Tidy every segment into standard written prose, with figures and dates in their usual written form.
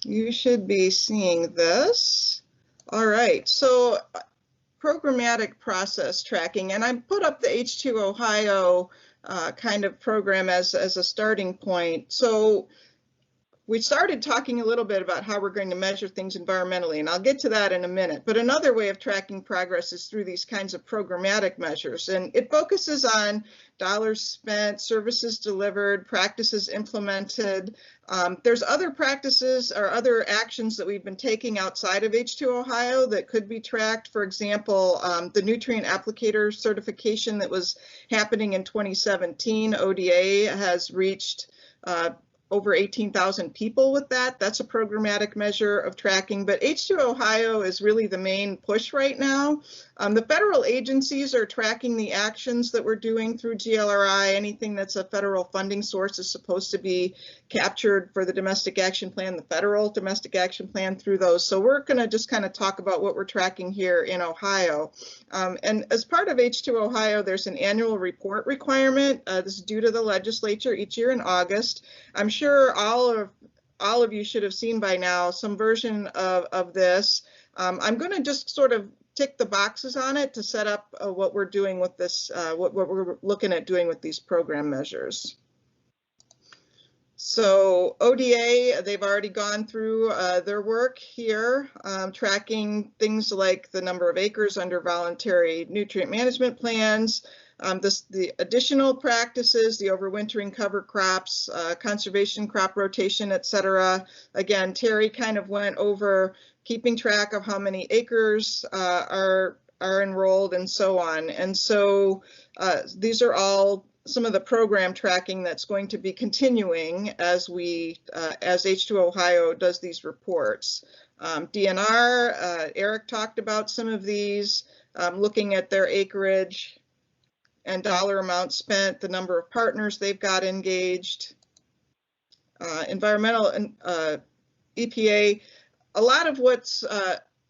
You should be seeing this. All right, so programmatic process tracking, and I put up the H2 Ohio kind of program as a starting point. So we started talking a little bit about how we're going to measure things environmentally, and I'll get to that in a minute. But another way of tracking progress is through these kinds of programmatic measures, and it focuses on dollars spent, services delivered, practices implemented. There's other practices or other actions that we've been taking outside of H2 Ohio that could be tracked. For example, the nutrient applicator certification that was happening in 2017, ODA has reached over 18,000 people with that. That's a programmatic measure of tracking, but H2 Ohio is really the main push right now. The federal agencies are tracking the actions that we're doing through GLRI. Anything that's a federal funding source is supposed to be captured for the domestic action plan, the federal domestic action plan through those. So we're gonna just kind of talk about what we're tracking here in Ohio. And as part of H2 Ohio, there's an annual report requirement. This is due to the legislature each year in August. I'm sure all of you should have seen by now some version of this. I'm going to just sort of tick the boxes on it to set up what we're doing with this, what we're looking at doing with these program measures. So ODA, they've already gone through their work here, tracking things like the number of acres under voluntary nutrient management plans, the additional practices, the overwintering cover crops, conservation crop rotation, etc. Again, Terry kind of went over keeping track of how many acres are enrolled and so on. And so these are all some of the program tracking that's going to be continuing as H2 Ohio does these reports. DNR, Eric talked about some of these, looking at their acreage and dollar amount spent, the number of partners they've got engaged. Environmental and EPA, a lot of what's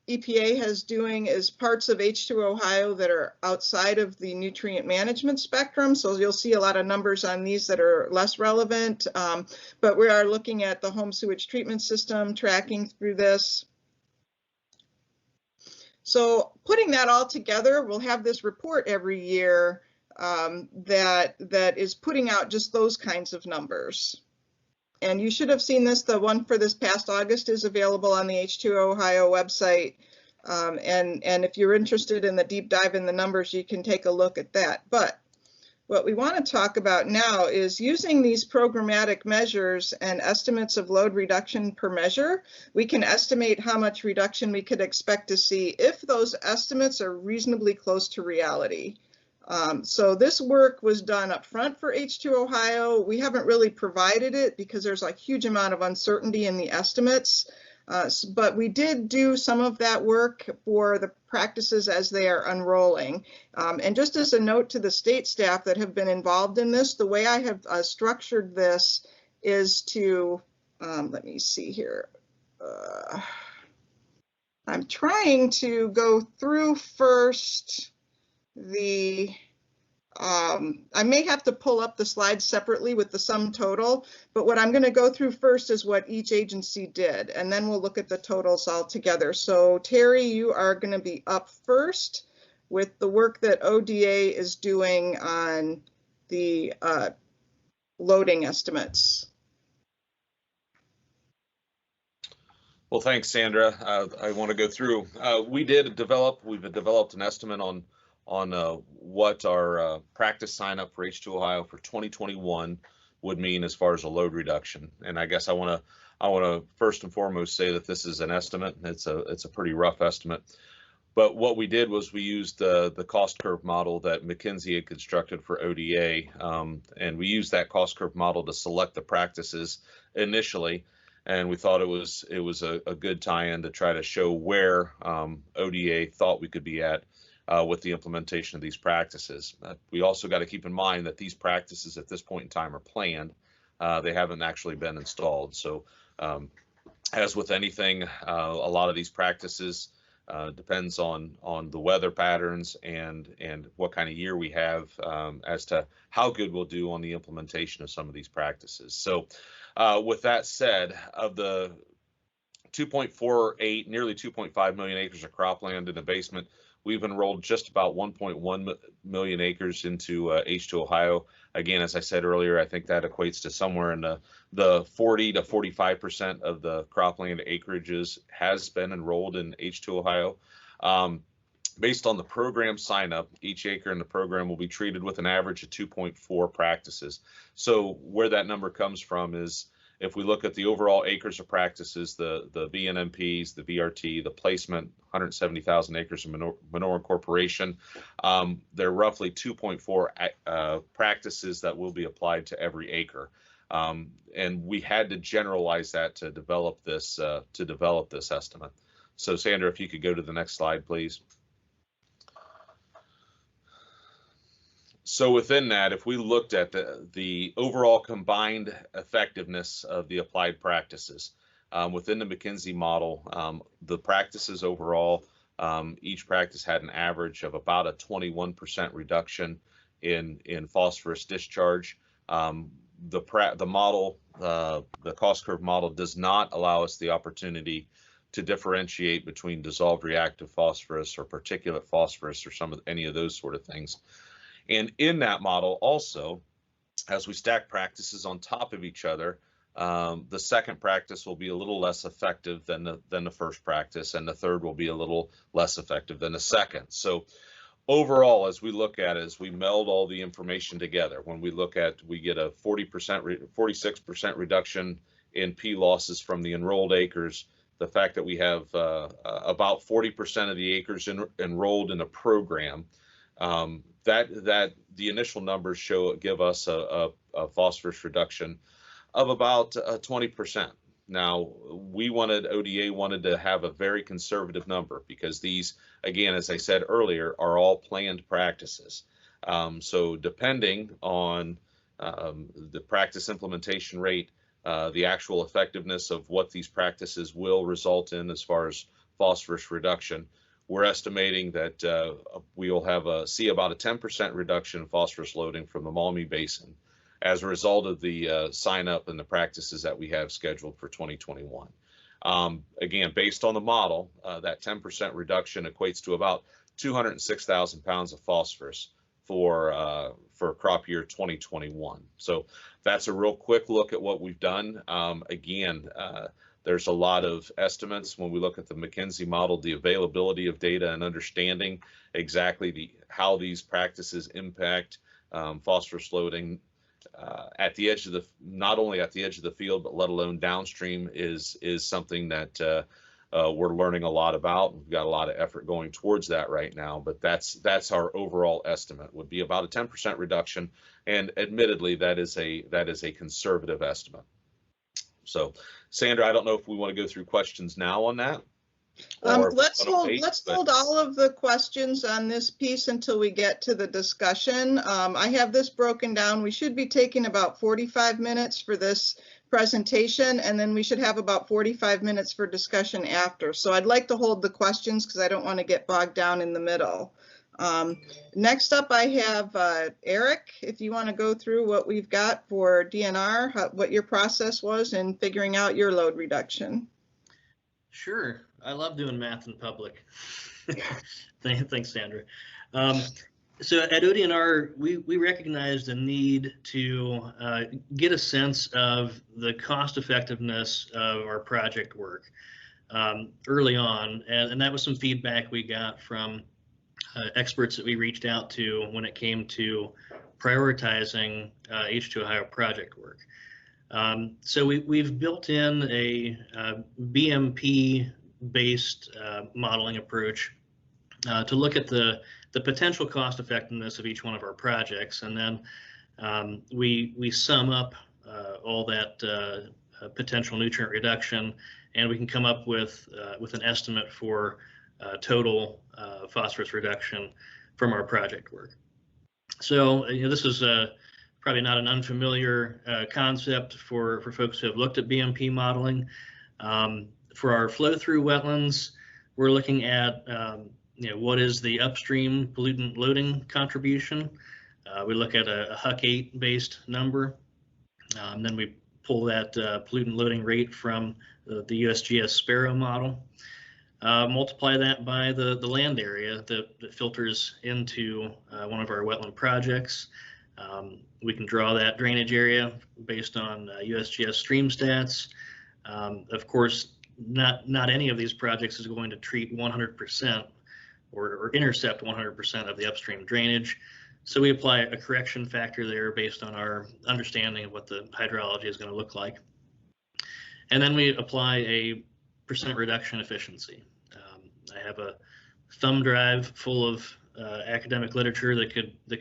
EPA has doing is parts of H2 Ohio that are outside of the nutrient management spectrum. So you'll see a lot of numbers on these that are less relevant, but we are looking at the home sewage treatment system, tracking through this. So putting that all together, we'll have this report every year that is putting out just those kinds of numbers. And you should have seen this. The one for this past August is available on the H2 Ohio website. And if you're interested in the deep dive in the numbers, you can take a look at that. But what we want to talk about now is using these programmatic measures and estimates of load reduction per measure. We can estimate how much reduction we could expect to see if those estimates are reasonably close to reality. So this work was done up front for H2 Ohio. We haven't really provided it because there's a huge amount of uncertainty in the estimates, but we did do some of that work for the practices as they are unrolling. And just as a note to the state staff that have been involved in this, the way I have structured this is to, let me see here. I'm trying to go through first I may have to pull up the slides separately with the sum total, but what I'm going to go through first is what each agency did, and then we'll look at the totals all together. So Terry, you are going to be up first with the work that ODA is doing on the loading estimates. Well, thanks, Sandra. I want to go through. We've developed an estimate on what our practice sign up for H2 Ohio for 2021 would mean as far as a load reduction. And I guess I want to first and foremost say that this is an estimate. It's a pretty rough estimate. But what we did was we used the cost curve model that McKinsey had constructed for ODA, and we used that cost curve model to select the practices initially. And we thought it was a good tie-in to try to show where ODA thought we could be at with the implementation of these practices. We also got to keep in mind that these practices at this point in time are planned. They haven't actually been installed. So as with anything, a lot of these practices depends on the weather patterns and what kind of year we have as to how good we'll do on the implementation of some of these practices. So with that said, of the 2.48, nearly 2.5 million acres of cropland in the basement. We've enrolled just about 1.1 million acres into H2 Ohio. Again, as I said earlier, I think that equates to somewhere in the 40 to 45% of the cropland acreages has been enrolled in H2 Ohio. Based on the program sign up, each acre in the program will be treated with an average of 2.4 practices. So where that number comes from is, if we look at the overall acres of practices, the VNMPs, the VRT, the placement, 170,000 acres of manure incorporation, they're roughly 2.4 practices that will be applied to every acre. And we had to generalize that to develop this estimate. So Sandra, if you could go to the next slide, please. So within that, if we looked at the overall combined effectiveness of the applied practices within the McKinsey model, the practices overall, each practice had an average of about a 21% reduction in phosphorus discharge. The model, the cost curve model, does not allow us the opportunity to differentiate between dissolved reactive phosphorus or particulate phosphorus or any of those sort of things. And in that model also, as we stack practices on top of each other, the second practice will be a little less effective than the first practice, and the third will be a little less effective than the second. So overall, as we look at it, as we meld all the information together, when we look at, we get a 46% reduction in P losses from the enrolled acres. The fact that we have about 40% of the acres enrolled in a program, that the initial numbers give us a phosphorus reduction of about 20%. Now, ODA wanted to have a very conservative number, because these, again, as I said earlier, are all planned practices. So depending on the practice implementation rate, the actual effectiveness of what these practices will result in as far as phosphorus reduction, we're estimating that we will see about a 10% reduction in phosphorus loading from the Maumee Basin as a result of the sign up and the practices that we have scheduled for 2021. Again, based on the model, that 10% reduction equates to about 206,000 pounds of phosphorus for crop year 2021. So that's a real quick look at what we've done. Again, there's a lot of estimates when we look at the McKinsey model, the availability of data and understanding exactly how these practices impact phosphorus loading at the edge of not only at the edge of the field, but let alone downstream is something that we're learning a lot about. We've got a lot of effort going towards that right now, but that's our overall estimate, would be about a 10% reduction. And admittedly, that is a conservative estimate. So Sandra, I don't know if we want to go through questions now on that. Let's hold all of the questions on this piece until we get to the discussion. I have this broken down. We should be taking about 45 minutes for this presentation, and then we should have about 45 minutes for discussion after. So I'd like to hold the questions because I don't want to get bogged down in the middle. Next up, I have Eric, if you want to go through what we've got for DNR, what your process was in figuring out your load reduction. Sure. I love doing math in public. Thanks, Sandra. So at ODNR, we recognized the need to get a sense of the cost effectiveness of our project work early on. And that was some feedback we got from experts that we reached out to when it came to prioritizing H2 Ohio project work. So we've built in a BMP-based modeling approach to look at the potential cost effectiveness of each one of our projects, and then we sum up all that potential nutrient reduction, and we can come up with an estimate for total phosphorus reduction from our project work. So this is probably not an unfamiliar concept for folks who have looked at BMP modeling. For our flow-through wetlands, we're looking at what is the upstream pollutant loading contribution. We look at a HUC 8 based number. Then we pull that pollutant loading rate from the USGS Sparrow model, multiply that by the land area that filters into one of our wetland projects. We can draw that drainage area based on USGS stream stats. Of course, not any of these projects is going to treat 100% or intercept 100% of the upstream drainage. So we apply a correction factor there based on our understanding of what the hydrology is going to look like. And then we apply a percent reduction efficiency. I have a thumb drive full of academic literature that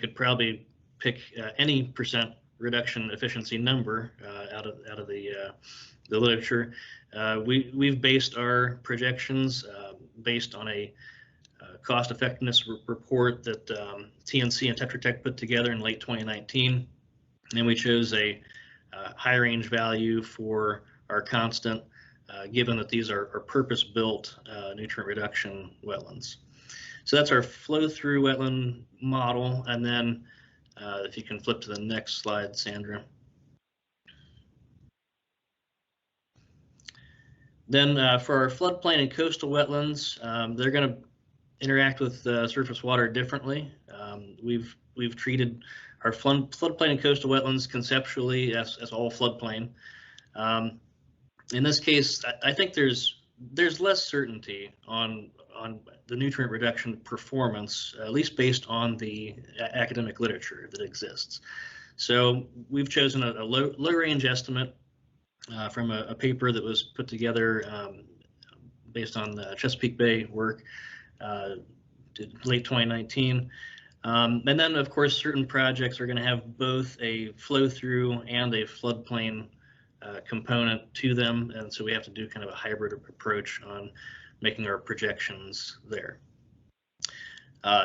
could probably pick any percent reduction efficiency number out of the literature. We've based our projections based on a cost effectiveness report that TNC and Tetra Tech put together in late 2019, and we chose a high range value for our constant, given that these are purpose-built nutrient reduction wetlands. So that's our flow-through wetland model, and then if you can flip to the next slide, Sandra. Then for our floodplain and coastal wetlands, they're going to interact with surface water differently. We've treated our floodplain and coastal wetlands conceptually as all floodplain. In this case, I think there's less certainty on the nutrient reduction performance, at least based on the academic literature that exists. So we've chosen a low range estimate from a paper that was put together based on the Chesapeake Bay work, late 2019. And then, of course, certain projects are going to have both a flow-through and a floodplain component to them, and so we have to do kind of a hybrid approach on making our projections there.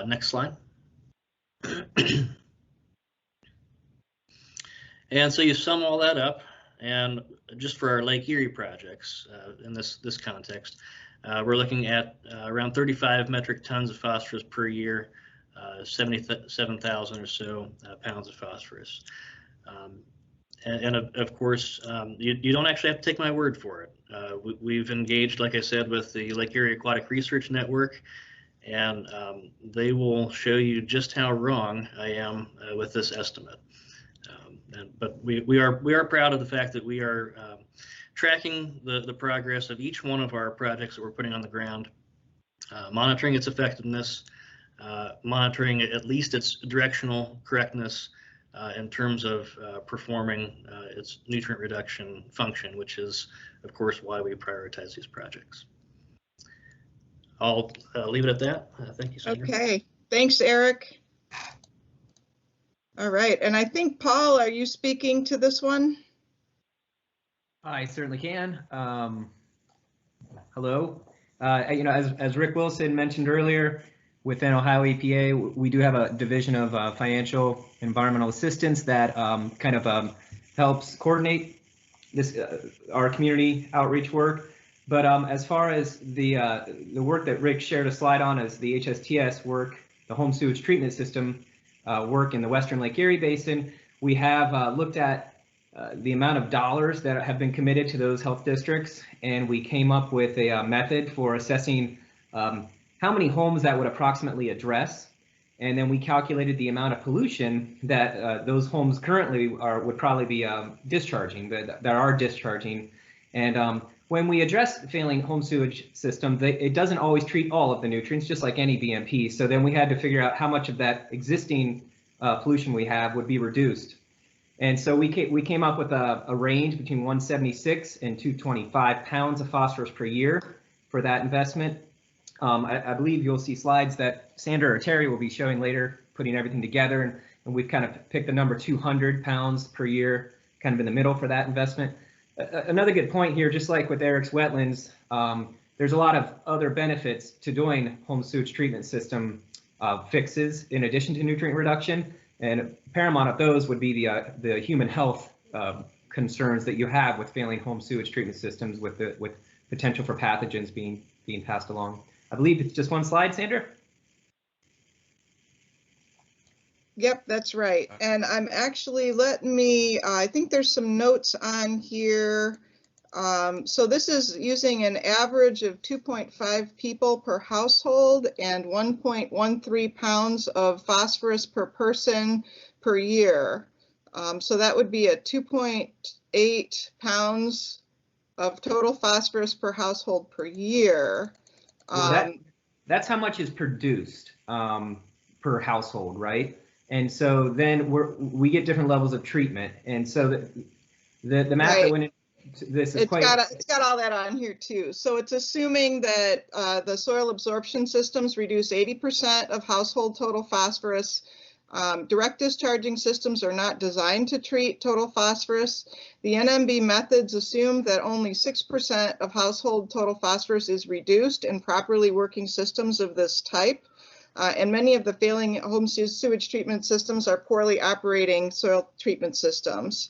Next slide. And so you sum all that up, and just for our Lake Erie projects in this context, we're looking at around 35 metric tons of phosphorus per year, 77,000 or so pounds of phosphorus. And of course, you don't actually have to take my word for it. We've engaged, like I said, with the Lake Erie Aquatic Research Network, and they will show you just how wrong I am with this estimate. But we are proud of the fact that we are tracking the progress of each one of our projects that we're putting on the ground, monitoring its effectiveness, monitoring at least its directional correctness in terms of performing its nutrient reduction function, which is, of course, why we prioritize these projects. I'll leave it at that. Thank you, Sandra. Okay, thanks, Eric. All right, and I think, Paul, are you speaking to this one? I certainly can. Hello. As Rick Wilson mentioned earlier, within Ohio EPA, we do have a division of financial environmental assistance that helps coordinate this our community outreach work. But as far as the work that Rick shared a slide on as the HSTS work, the home sewage treatment system work in the Western Lake Erie Basin, we have looked at the amount of dollars that have been committed to those health districts, and we came up with a method for assessing how many homes that would approximately address, and then we calculated the amount of pollution that those homes currently would probably be discharging, that are discharging. And when we address failing home sewage system, it doesn't always treat all of the nutrients, just like any BMP. So then we had to figure out how much of that existing pollution we have would be reduced. And so we came up with a range between 176 and 225 pounds of phosphorus per year for that investment. I believe you'll see slides that Sandra or Terry will be showing later, putting everything together, and we've kind of picked the number 200 pounds per year, kind of in the middle for that investment. Another good point here, just like with Eric's wetlands, there's a lot of other benefits to doing home sewage treatment system fixes in addition to nutrient reduction, and paramount of those would be the human health concerns that you have with failing home sewage treatment systems with potential for pathogens being passed along. I believe it's just one slide, Sandra. Yep, that's right. And I'm actually, I think there's some notes on here. So this is using an average of 2.5 people per household and 1.13 pounds of phosphorus per person per year. So that would be a 2.8 pounds of total phosphorus per household per year. That's how much is produced per household, right? And so then we get different levels of treatment. And so the math that went into this is it's got all that on here too. So it's assuming that the soil absorption systems reduce 80% of household total phosphorus. Direct discharging systems are not designed to treat total phosphorus. The NMB methods assume that only 6% of household total phosphorus is reduced in properly working systems of this type. And many of the failing home sewage treatment systems are poorly operating soil treatment systems.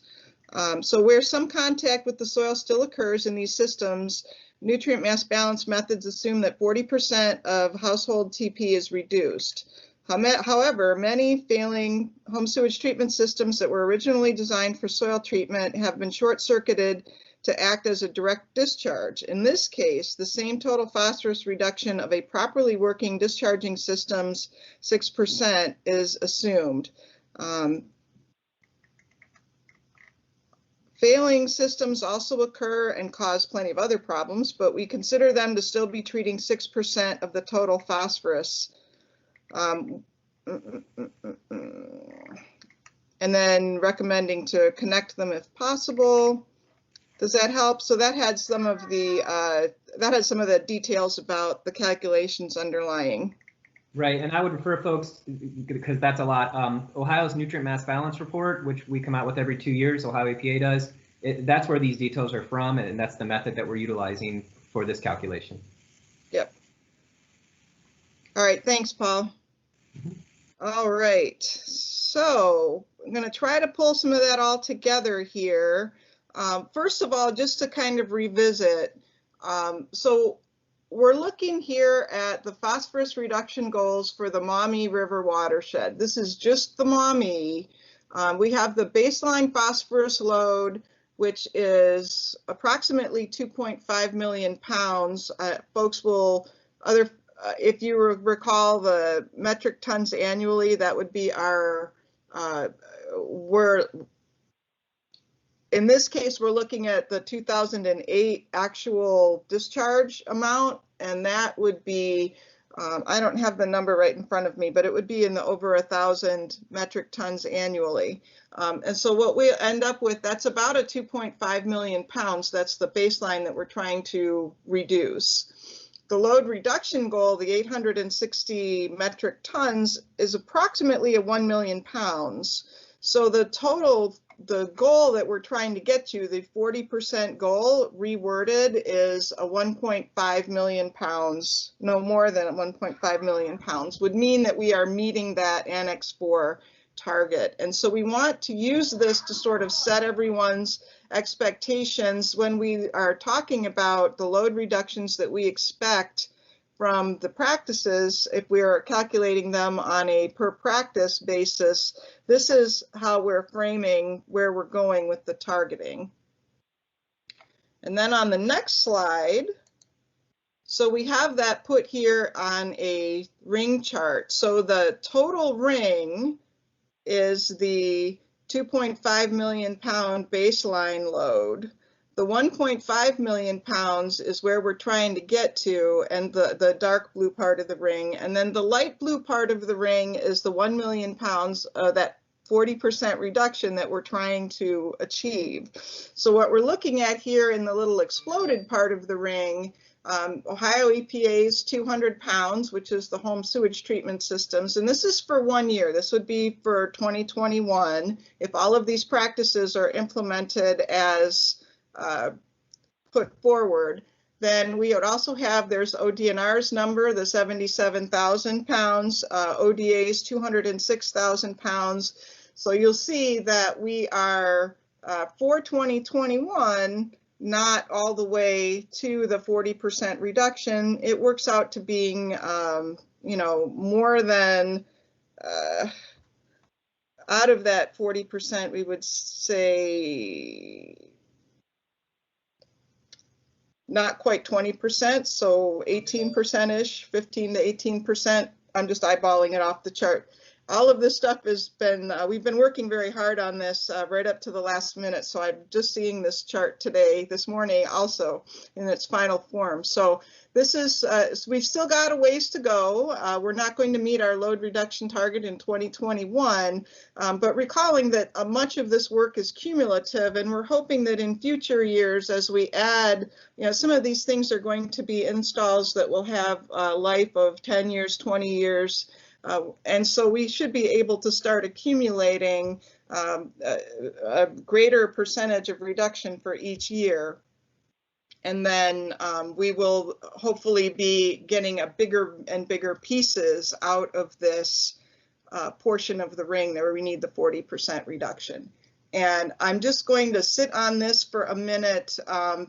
So where some contact with the soil still occurs in these systems, nutrient mass balance methods assume that 40% of household TP is reduced. However, many failing home sewage treatment systems that were originally designed for soil treatment have been short-circuited to act as a direct discharge. In this case, the same total phosphorus reduction of a properly working discharging system's 6% is assumed. Failing systems also occur and cause plenty of other problems, but we consider them to still be treating 6% of the total phosphorus. And then recommending to connect them if possible. Does that help? So that had some of the details about the calculations underlying. Right, and I would refer folks, because that's a lot, Ohio's Nutrient Mass Balance Report, which we come out with every 2 years, Ohio EPA does, that's where these details are from, and that's the method that we're utilizing for this calculation. Yep. All right, thanks, Paul. All right, so I'm going to try to pull some of that all together here. First of all, just to kind of revisit, so we're looking here at the phosphorus reduction goals for the Maumee River watershed. This is just the Maumee. We have the baseline phosphorus load, which is approximately 2.5 million pounds. Folks will, if you recall the metric tons annually, that would be our, in this case, we're looking at the 2008 actual discharge amount, and that would be, I don't have the number right in front of me, but it would be in the over 1,000 metric tons annually. And so what we end up with, that's about a 2.5 million pounds. That's the baseline that we're trying to reduce. The load reduction goal, the 860 metric tons, is approximately 1 million pounds. So the goal that we're trying to get to, the 40% goal reworded, is a 1.5 million pounds, no more than 1.5 million pounds, would mean that we are meeting that Annex 4 target. And so we want to use this to sort of set everyone's expectations when we are talking about the load reductions that we expect from the practices. If we are calculating them on a per practice basis, this is how we're framing where we're going with the targeting. And then on the next slide, so we have that put here on a ring chart. So the total ring is the 2.5 million pound baseline load. The 1.5 million pounds is where we're trying to get to, and the dark blue part of the ring. And then the light blue part of the ring is the 1 million pounds, that 40% reduction that we're trying to achieve. So what we're looking at here in the little exploded part of the ring, Ohio EPA's 200 pounds, which is the home sewage treatment systems. And this is for 1 year. This would be for 2021. If all of these practices are implemented as put forward, then we would also have, there's ODNR's number, the 77,000 pounds, ODA's 206,000 pounds. So you'll see that we are, for 2021, not all the way to the 40% reduction. It works out to being, you know, more than out of that 40%, we would say not quite 20%, so 18%-ish, 15 to 18%. I'm just eyeballing it off the chart. All of this stuff has been, we've been working very hard on this right up to the last minute. So I'm just seeing this chart this morning also in its final form. So this is, we've still got a ways to go. We're not going to meet our load reduction target in 2021, but recalling that much of this work is cumulative, and we're hoping that in future years, as we add, some of these things are going to be installs that will have a life of 10 years, 20 years. And so we should be able to start accumulating a greater percentage of reduction for each year. And then we will hopefully be getting a bigger and bigger pieces out of this portion of the ring where we need the 40% reduction. And I'm just going to sit on this for a minute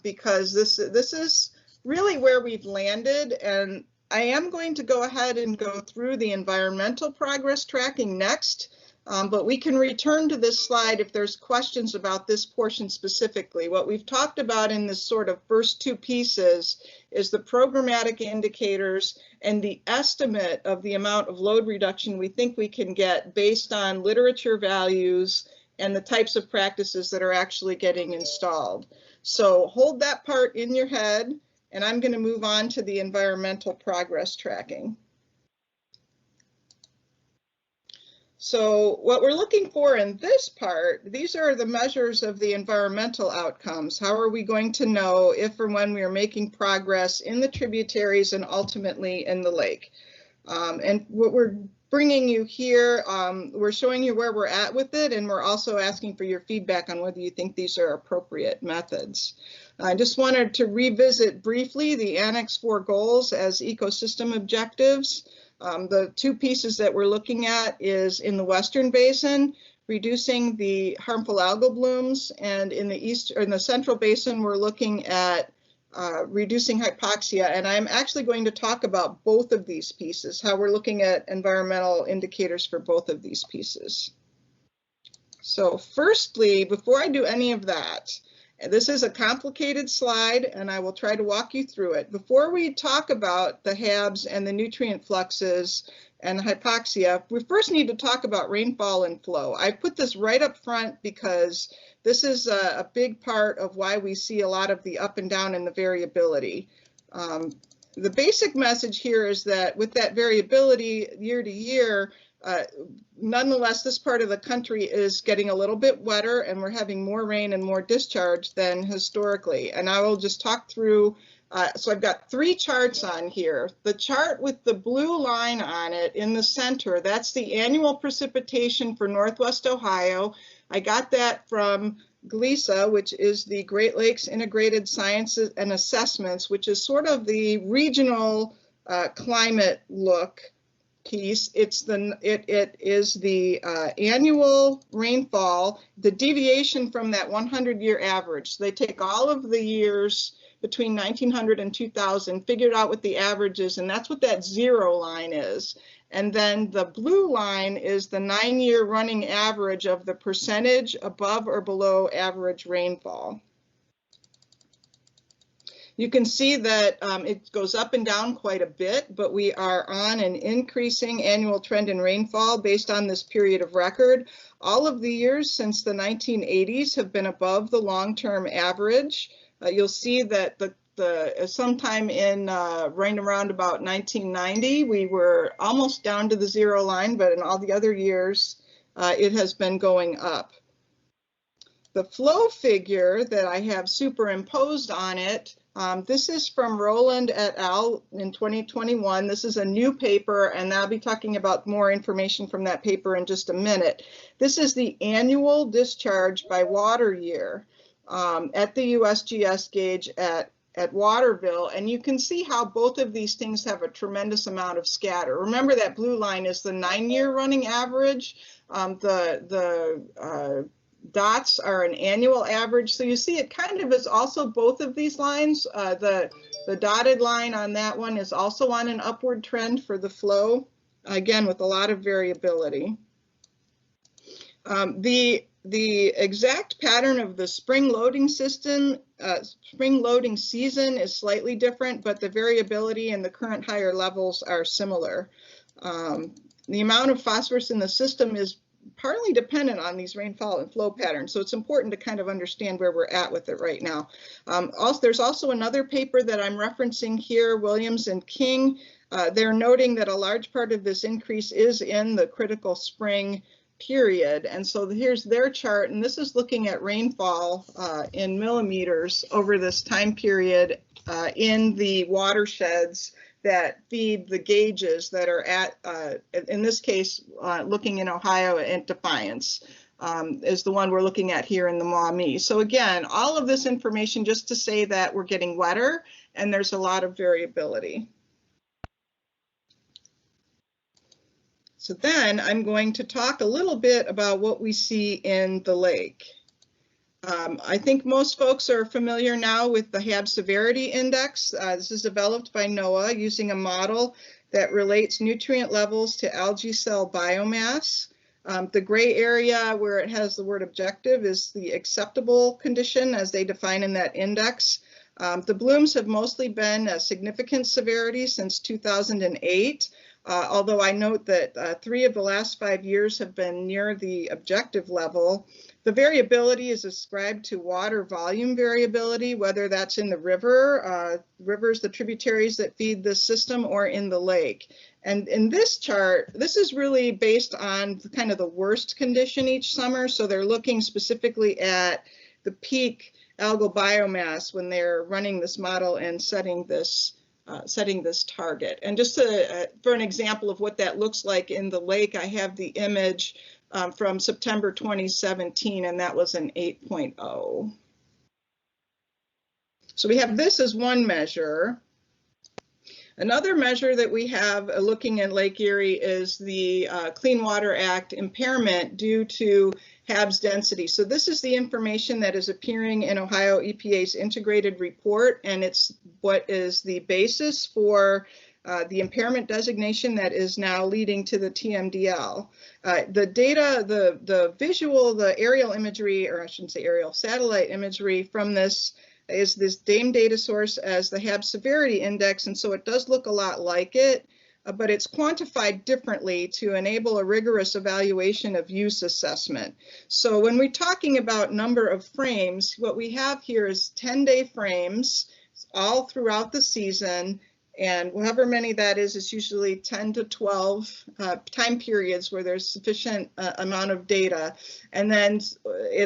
because this is really where we've landed. And I am going to go ahead and go through the environmental progress tracking next, but we can return to this slide if there's questions about this portion specifically. What we've talked about in this sort of first two pieces is the programmatic indicators and the estimate of the amount of load reduction we think we can get based on literature values and the types of practices that are actually getting installed. So hold that part in your head. And I'm going to move on to the environmental progress tracking. So what we're looking for in this part, these are the measures of the environmental outcomes. How are we going to know if or when we are making progress in the tributaries and ultimately in the lake? And what we're bringing you here, we're showing you where we're at with it, and we're also asking for your feedback on whether you think these are appropriate methods. I just wanted to revisit briefly the Annex 4 goals as ecosystem objectives. The two pieces that we're looking at is in the Western Basin, reducing the harmful algal blooms, and in the Central Basin, we're looking at reducing hypoxia. And I'm actually going to talk about both of these pieces, how we're looking at environmental indicators for both of these pieces. So firstly, before I do any of that, this is a complicated slide, and I will try to walk you through it. Before we talk about the HABs and the nutrient fluxes and hypoxia, we first need to talk about rainfall and flow. I put this right up front because this is a big part of why we see a lot of the up and down and the variability. The basic message here is that with that variability year to year, nonetheless, this part of the country is getting a little bit wetter, and we're having more rain and more discharge than historically. And I will just talk through, so I've got three charts on here. The chart with the blue line on it in the center, that's the annual precipitation for Northwest Ohio. I got that from GLISA, which is the Great Lakes Integrated Sciences and Assessments, which is sort of the regional climate look piece. It is the annual rainfall, the deviation from that 100-year average. So they take all of the years between 1900 and 2000, figured out what the average is, and that's what that zero line is. And then the blue line is the 9-year running average of the percentage above or below average rainfall. You can see that it goes up and down quite a bit, but we are on an increasing annual trend in rainfall based on this period of record. All of the years since the 1980s have been above the long-term average. You'll see that sometime in right around about 1990, we were almost down to the zero line, but in all the other years, it has been going up. The flow figure that I have superimposed on it, this is from Rowland et al. In 2021. This is a new paper, and I'll be talking about more information from that paper in just a minute. This is the annual discharge by water year at the USGS gauge at Waterville, and you can see how both of these things have a tremendous amount of scatter. Remember that blue line is the 9-year running average. The dots are an annual average. So you see it kind of is also both of these lines. The dotted line on that one is also on an upward trend for the flow, again, with a lot of variability. The exact pattern of the spring loading season is slightly different, but the variability and the current higher levels are similar. The amount of phosphorus in the system is partly dependent on these rainfall and flow patterns, so it's important to kind of understand where we're at with it right now. There's also another paper that I'm referencing here, Williams and King. They're noting that a large part of this increase is in the critical spring period. And so here's their chart, and this is looking at rainfall in millimeters over this time period in the watersheds that feed the gauges that are at, in this case, looking in Ohio at Defiance, is the one we're looking at here in the Maumee. So again, all of this information just to say that we're getting wetter and there's a lot of variability. So then I'm going to talk a little bit about what we see in the lake. I think most folks are familiar now with the Hab Severity Index. This is developed by NOAA using a model that relates nutrient levels to algae cell biomass. The gray area where it has the word objective is the acceptable condition as they define in that index. The blooms have mostly been a significant severity since 2008. Although I note that 3 of the last 5 years have been near the objective level. The variability is ascribed to water volume variability, whether that's in the river, rivers, the tributaries that feed this system, or in the lake. And in this chart, this is really based on kind of the worst condition each summer. So they're looking specifically at the peak algal biomass when they're running this model and setting this target. And just for an example of what that looks like in the lake, I have the image from September 2017, and that was an 8.0. So we have this as one measure. Another measure that we have looking in Lake Erie is the Clean Water Act impairment due to Hab's density. So this is the information that is appearing in Ohio EPA's integrated report, and it's what is the basis for the impairment designation that is now leading to the TMDL. The data, the visual, the aerial imagery, or I shouldn't say aerial, satellite imagery from this is this same data source as the Hab Severity Index, and so it does look a lot like it, but it's quantified differently to enable a rigorous evaluation of use assessment. So when we're talking about number of frames, what we have here is 10-day frames all throughout the season, and however many that is, it's usually 10 to 12 time periods where there's sufficient amount of data. And then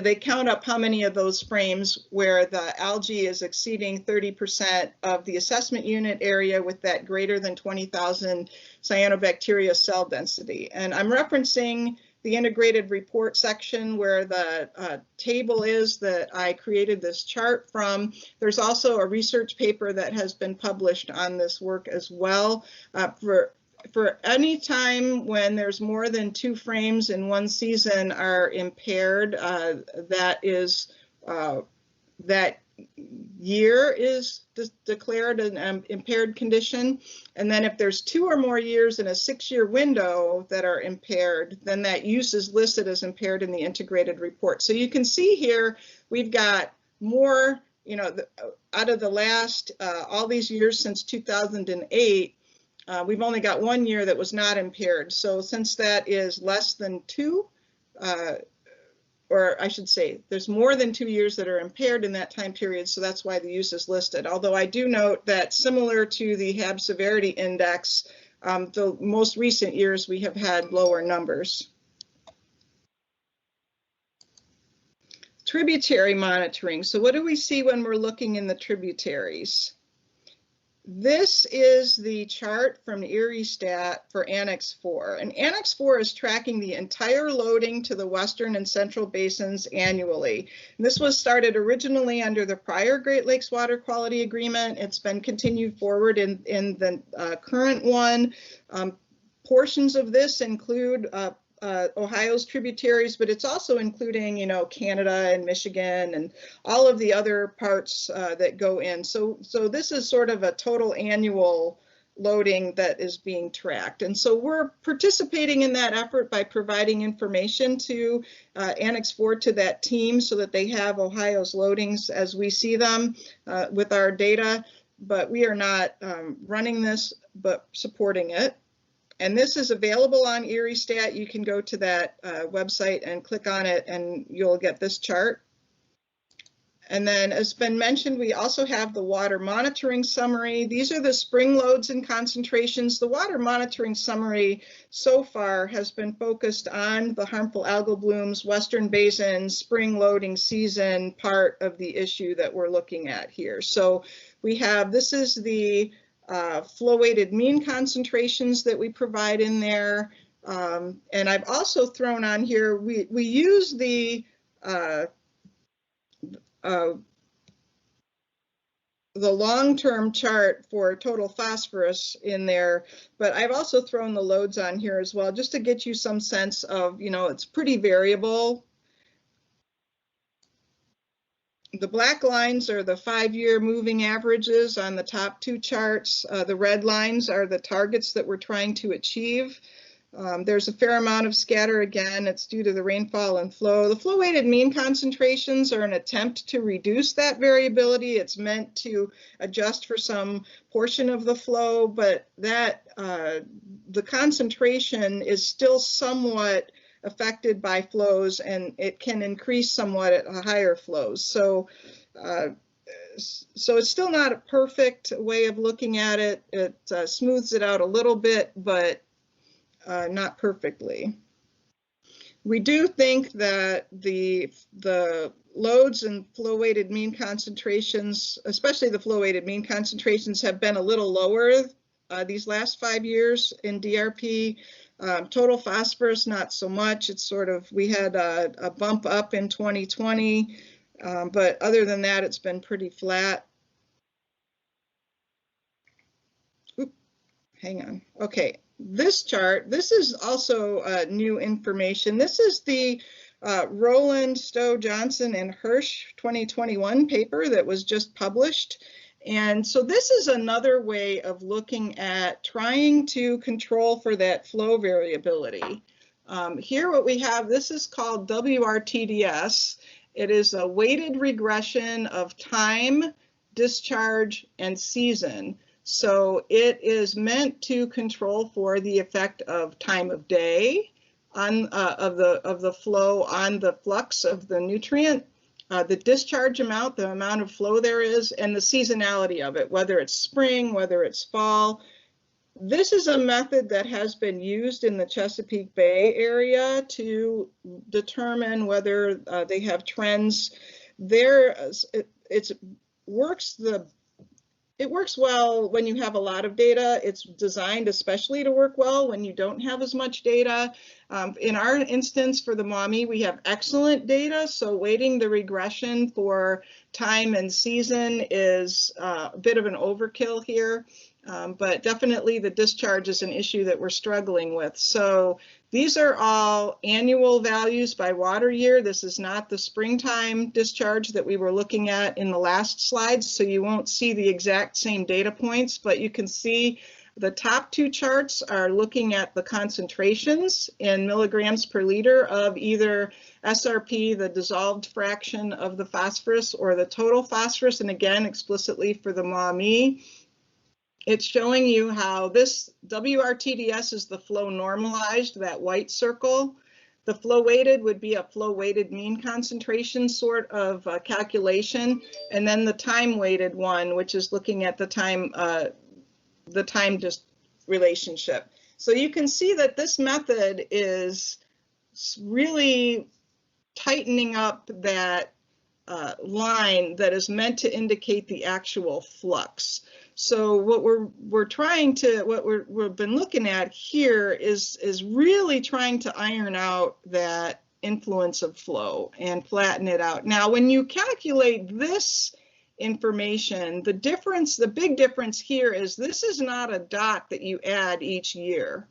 they count up how many of those frames where the algae is exceeding 30% of the assessment unit area with that greater than 20,000 cyanobacteria cell density. And I'm referencing the integrated report section where the table is that I created this chart from. There's also a research paper that has been published on this work as well. For any time when there's more than 2 frames in one season are impaired, that year is declared an impaired condition. And then if there's 2 or more years in a 6-year window that are impaired, then that use is listed as impaired in the integrated report. So you can see here, we've got more, out of the last, all these years since 2008, we've only got 1 year that was not impaired. So since that is less than 2, or I should say, there's more than 2 years that are impaired in that time period, so that's why the use is listed. Although I do note that similar to the Hab Severity Index, the most recent years we have had lower numbers. Tributary monitoring. So what do we see when we're looking in the tributaries? This is the chart from Erie Stat for Annex 4. And Annex 4 is tracking the entire loading to the western and central basins annually. And this was started originally under the prior Great Lakes Water Quality Agreement. It's been continued forward in the current one. Portions of this include Ohio's tributaries, but it's also including, Canada and Michigan and all of the other parts that go in. So this is sort of a total annual loading that is being tracked. And so we're participating in that effort by providing information to Annex 4 to that team so that they have Ohio's loadings as we see them with our data, but we are not running this, but supporting it. And this is available on Erie Stat. You can go to that website and click on it and you'll get this chart. And then, as been mentioned, we also have the water monitoring summary. These are the spring loads and concentrations. The water monitoring summary so far has been focused on the harmful algal blooms, Western Basin, spring loading season part of the issue that we're looking at here. So we have, this is the flow-weighted mean concentrations that we provide in there. And I've also thrown on here, we use the long-term chart for total phosphorus in there, but I've also thrown the loads on here as well, just to get you some sense of, you know, it's pretty variable. The black lines are the 5-year moving averages on the top 2 charts. The red lines are the targets that we're trying to achieve. There's a fair amount of scatter. Again, it's due to the rainfall and flow. The flow-weighted mean concentrations are an attempt to reduce that variability. It's meant to adjust for some portion of the flow, but that the concentration is still somewhat affected by flows, and it can increase somewhat at higher flows. So it's still not a perfect way of looking at it. It smooths it out a little bit, but not perfectly. We do think that the loads and flow-weighted mean concentrations, especially the flow-weighted mean concentrations, have been a little lower these last 5 years in DRP. Total phosphorus, not so much. It's sort of, we had a bump up in 2020, but other than that, it's been pretty flat. Oop, hang on. Okay. This chart, this is also new information. This is the Rowland, Stowe, Johnson, and Hirsch 2021 paper that was just published. And so this is another way of looking at trying to control for that flow variability. Here what we have, this is called WRTDS. It is a weighted regression of time, discharge, and season. So it is meant to control for the effect of time of day on of the flow on the flux of the nutrient, the discharge amount, the amount of flow there is, and the seasonality of it, whether it's spring, whether it's fall. This is a method that has been used in the Chesapeake Bay area to determine whether they have trends. There, it works well when you have a lot of data. It's designed especially to work well when you don't have as much data. In our instance for the Maumee, we have excellent data, so weighting the regression for time and season is a bit of an overkill here. But definitely the discharge is an issue that we're struggling with. So these are all annual values by water year. This is not the springtime discharge that we were looking at in the last slides, so you won't see the exact same data points, but you can see the top 2 charts are looking at the concentrations in milligrams per liter of either SRP, the dissolved fraction of the phosphorus, or the total phosphorus, and again, explicitly for the Maumee. It's showing you how this WRTDS is the flow normalized, that white circle. The flow weighted would be a flow weighted mean concentration sort of calculation. And then the time weighted one, which is looking at the time just relationship. So you can see that this method is really tightening up that line that is meant to indicate the actual flux. So what we've been looking at here is really trying to iron out that influence of flow and flatten it out. Now, when you calculate this information, the big difference here is this is not a dot that you add each year.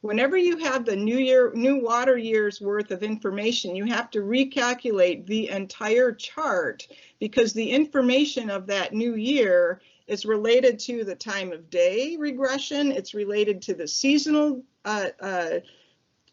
Whenever you have the new water year's worth of information, you have to recalculate the entire chart because the information of that new year is related to the time of day regression, it's related to the seasonal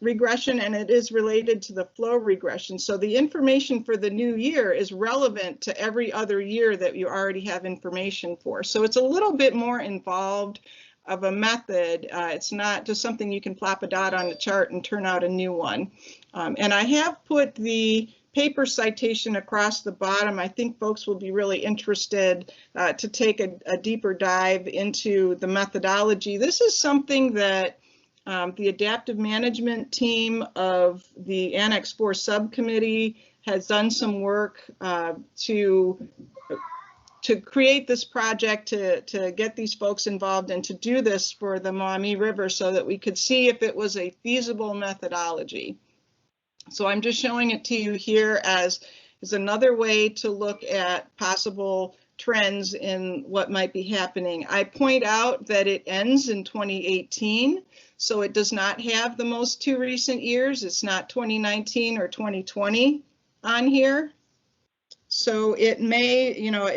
regression, and it is related to the flow regression. So the information for the new year is relevant to every other year that you already have information for. So it's a little bit more involved of a method. It's not just something you can plop a dot on the chart and turn out a new one. And I have put the paper citation across the bottom. I think folks will be really interested to take a deeper dive into the methodology. This is something that the adaptive management team of the Annex 4 subcommittee has done some work to create this project, to get these folks involved and to do this for the Maumee River so that we could see if it was a feasible methodology. So I'm just showing it to you here as another way to look at possible trends in what might be happening. I point out that it ends in 2018, so it does not have the most two recent years. It's not 2019 or 2020 on here. So it may, you know,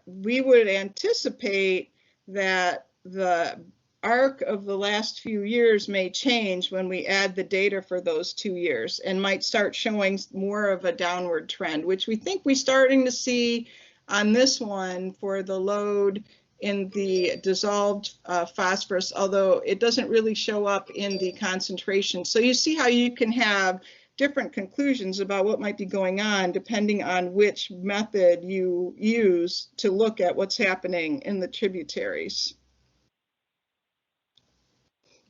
we would anticipate that the arc of the last few years may change when we add the data for those 2 years and might start showing more of a downward trend, which we think we're starting to see on this one for the load in the dissolved phosphorus, although it doesn't really show up in the concentration. So you see how you can have different conclusions about what might be going on depending on which method you use to look at what's happening in the tributaries.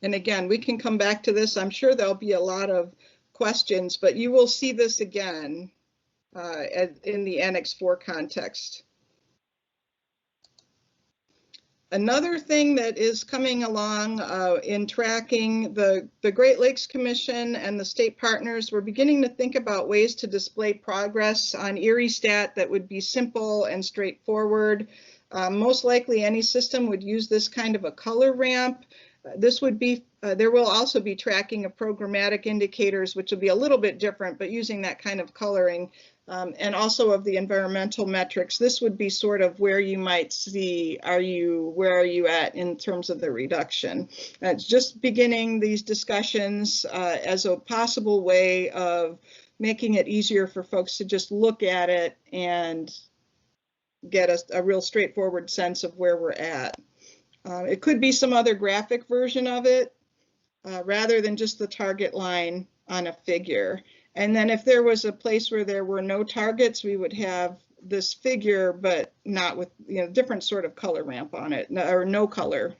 And again, we can come back to this. I'm sure there'll be a lot of questions, but you will see this again in the Annex 4 context. Another thing that is coming along in tracking the Great Lakes Commission and the state partners, we're beginning to think about ways to display progress on Erie Stat that would be simple and straightforward. Most likely any system would use this kind of a color ramp. This would be, there will also be tracking of programmatic indicators, which will be a little bit different, but using that kind of coloring. And also of the environmental metrics. This would be sort of where you might see, where are you at in terms of the reduction? It's just beginning these discussions as a possible way of making it easier for folks to just look at it and get a real straightforward sense of where we're at. It could be some other graphic version of it rather than just the target line on a figure. And then if there was a place where there were no targets, we would have this figure, but not with, you know, different sort of color ramp on it, or no color.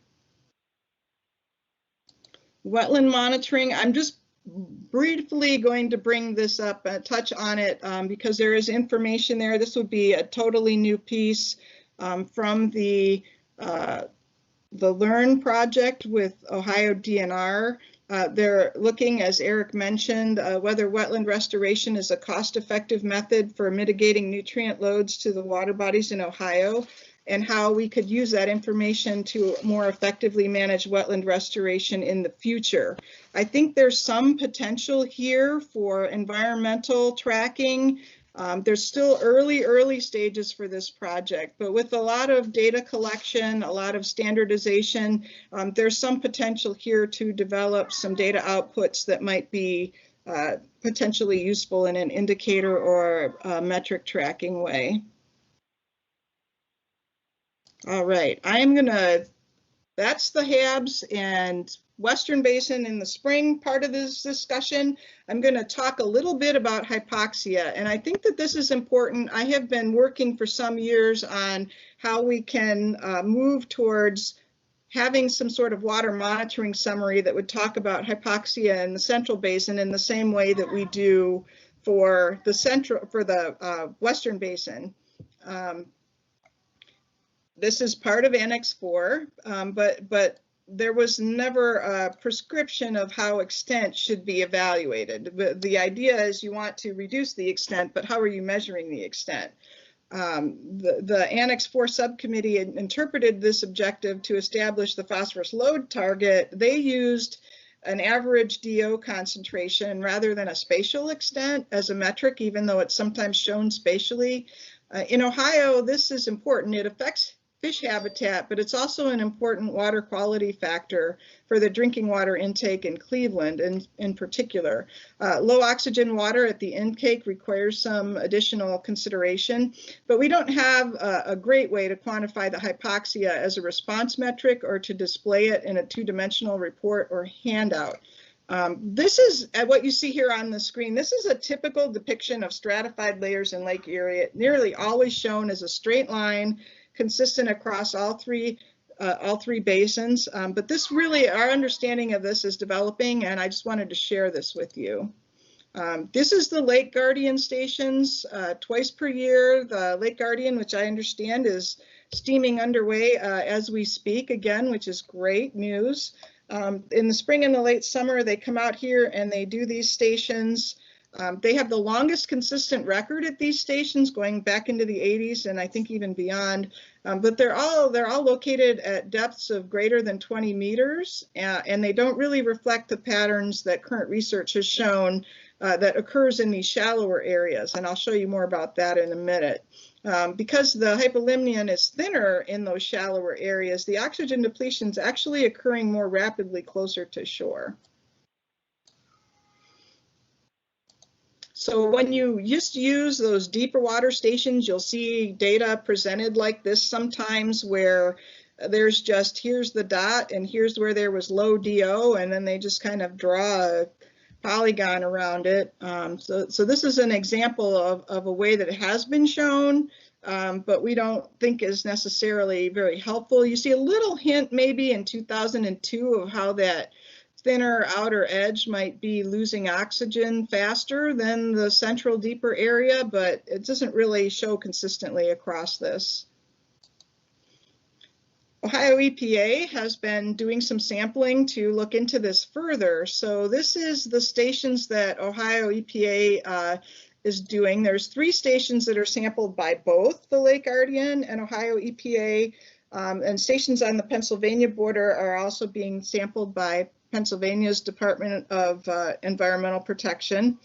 Wetland monitoring, I'm just briefly going to bring this up, touch on it because there is information there. This would be a totally new piece from the LEARN project with Ohio DNR. They're looking, as Eric mentioned, whether wetland restoration is a cost-effective method for mitigating nutrient loads to the water bodies in Ohio, and how we could use that information to more effectively manage wetland restoration in the future. I think there's some potential here for environmental tracking. There's still early stages for this project, but with a lot of data collection, a lot of standardization, there's some potential here to develop some data outputs that might be potentially useful in an indicator or a metric tracking way. All right, that's the Habs and Western Basin in the spring part of this discussion. I'm going to talk a little bit about hypoxia, and I think that this is important. I have been working for some years on how we can move towards having some sort of water monitoring summary that would talk about hypoxia in the Central Basin in the same way that we do for the Western Basin. This is part of Annex 4, but there was never a prescription of how extent should be evaluated. The idea is you want to reduce the extent, but how are you measuring the extent? The Annex 4 subcommittee interpreted this objective to establish the phosphorus load target. They used an average DO concentration rather than a spatial extent as a metric, even though it's sometimes shown spatially. In Ohio, this is important. It affects fish habitat, but it's also an important water quality factor for the drinking water intake in Cleveland in particular. Low oxygen water at the intake requires some additional consideration, but we don't have a great way to quantify the hypoxia as a response metric or to display it in a two-dimensional report or handout. This is what you see here on the screen. This is a typical depiction of stratified layers in Lake Erie, nearly always shown as a straight line, consistent across all three basins. But this really, our understanding of this is developing, and I just wanted to share this with you. This is the Lake Guardian stations. Twice per year, the Lake Guardian, which I understand is steaming underway as we speak again, which is great news. In the spring and the late summer, they come out here and they do these stations. They have the longest consistent record at these stations going back into the 80s and I think even beyond, but they're all located at depths of greater than 20 meters, and they don't really reflect the patterns that current research has shown that occurs in these shallower areas, and I'll show you more about that in a minute. Because the hypolimnion is thinner in those shallower areas, the oxygen depletion is actually occurring more rapidly closer to shore. So when you just use those deeper water stations, you'll see data presented like this sometimes where there's just, here's the dot and here's where there was low DO, and then they just kind of draw a polygon around it. So this is an example of a way that it has been shown, but we don't think is necessarily very helpful. You see a little hint maybe in 2002 of how that thinner outer edge might be losing oxygen faster than the central deeper area, but it doesn't really show consistently across this. Ohio EPA has been doing some sampling to look into this further. So this is the stations that Ohio EPA is doing. There's 3 stations that are sampled by both the Lake Guardian and Ohio EPA, and stations on the Pennsylvania border are also being sampled by Pennsylvania's Department of Environmental Protection.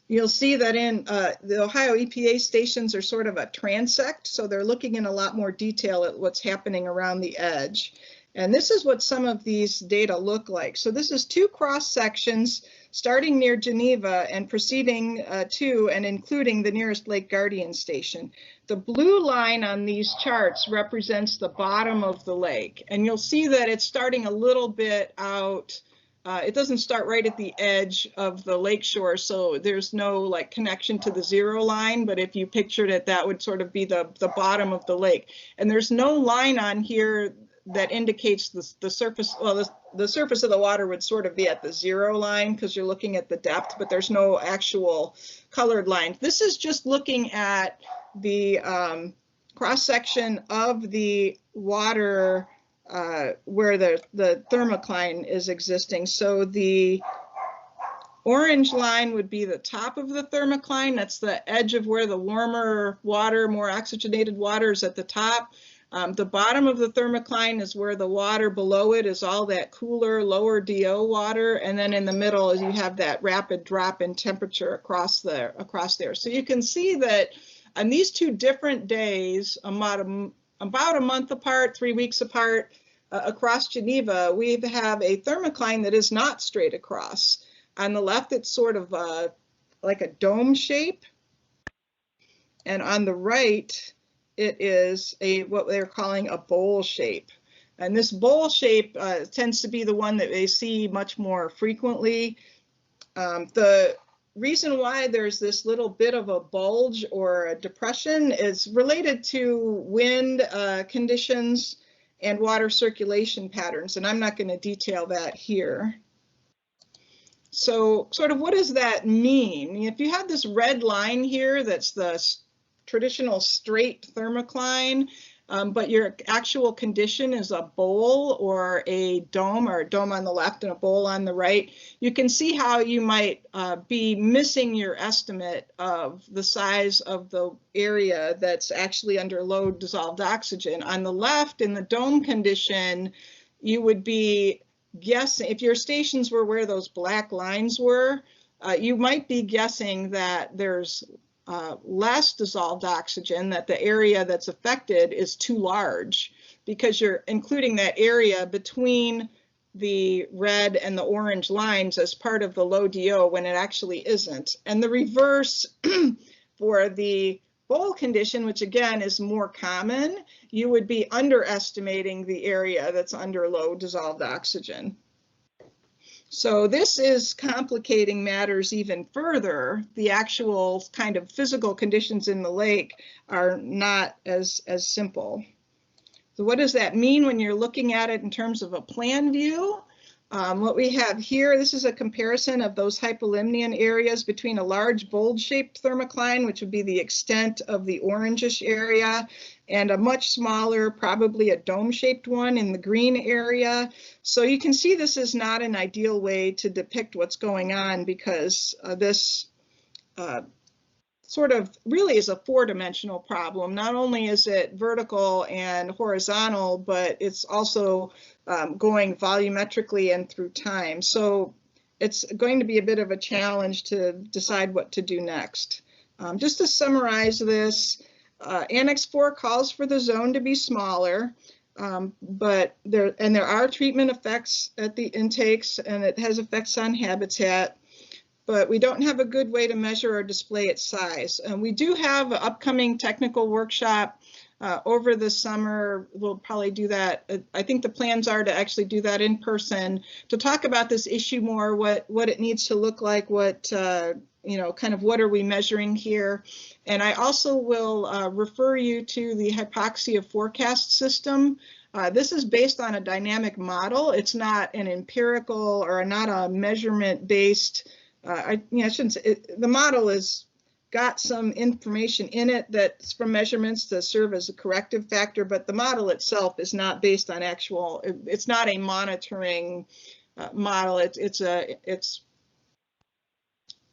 You'll see that in the Ohio EPA stations are sort of a transect, so they're looking in a lot more detail at what's happening around the edge. And this is what some of these data look like. So this is 2 cross sections starting near Geneva and proceeding to and including the nearest Lake Guardian station. The blue line on these charts represents the bottom of the lake, and you'll see that it's starting a little bit out. It doesn't start right at the edge of the lakeshore, so there's no like connection to the 0 line, but if you pictured it, that would sort of be the bottom of the lake. And there's no line on here that indicates the surface. Well, the surface of the water would sort of be at the 0 line because you're looking at the depth, but there's no actual colored lines. This is just looking at the cross section of the water where the thermocline is existing. So the orange line would be the top of the thermocline. That's the edge of where the warmer water, more oxygenated water is at the top. The bottom of the thermocline is where the water below it is all that cooler, lower DO water, and then in the middle is you have that rapid drop in temperature across there. So you can see that on these 2 different days, about a month apart, 3 weeks apart, across Geneva, we have a thermocline that is not straight across. On the left, it's sort of like a dome shape, and on the right, it is what they're calling a bowl shape. And this bowl shape tends to be the one that they see much more frequently. The reason why there's this little bit of a bulge or a depression is related to wind conditions and water circulation patterns, and I'm not going to detail that here. So sort of what does that mean? If you have this red line here, that's the traditional straight thermocline, but your actual condition is a bowl or a dome on the left and a bowl on the right, you can see how you might be missing your estimate of the size of the area that's actually under low dissolved oxygen. On the left, in the dome condition, you would be guessing, if your stations were where those black lines were, you might be guessing that there's less dissolved oxygen, that the area that's affected is too large, because you're including that area between the red and the orange lines as part of the low DO when it actually isn't. And the reverse for the bowl condition, which again is more common, you would be underestimating the area that's under low dissolved oxygen. So this is complicating matters even further. The actual kind of physical conditions in the lake are not as simple. So what does that mean when you're looking at it in terms of a plan view? What we have here, this is a comparison of those hypolimnion areas between a large bold-shaped thermocline, which would be the extent of the orangish area, and a much smaller, probably a dome-shaped one in the green area. So you can see this is not an ideal way to depict what's going on, because this sort of really is a four-dimensional problem. Not only is it vertical and horizontal, but it's also going volumetrically and through time. So it's going to be a bit of a challenge to decide what to do next. Just to summarize this, Annex 4 calls for the zone to be smaller, but there are treatment effects at the intakes, and it has effects on habitat. But we don't have a good way to measure or display its size. And we do have an upcoming technical workshop over the summer. We'll probably do that. I think the plans are to actually do that in person to talk about this issue more, what it needs to look like, what, you know, kind of what are we measuring here. And I also will refer you to the hypoxia forecast system. This is based on a dynamic model. It's not an empirical or not a measurement based. I shouldn't say the model has got some information in it that's from measurements to serve as a corrective factor, but the model itself is not based on actual. It's not a monitoring model. It's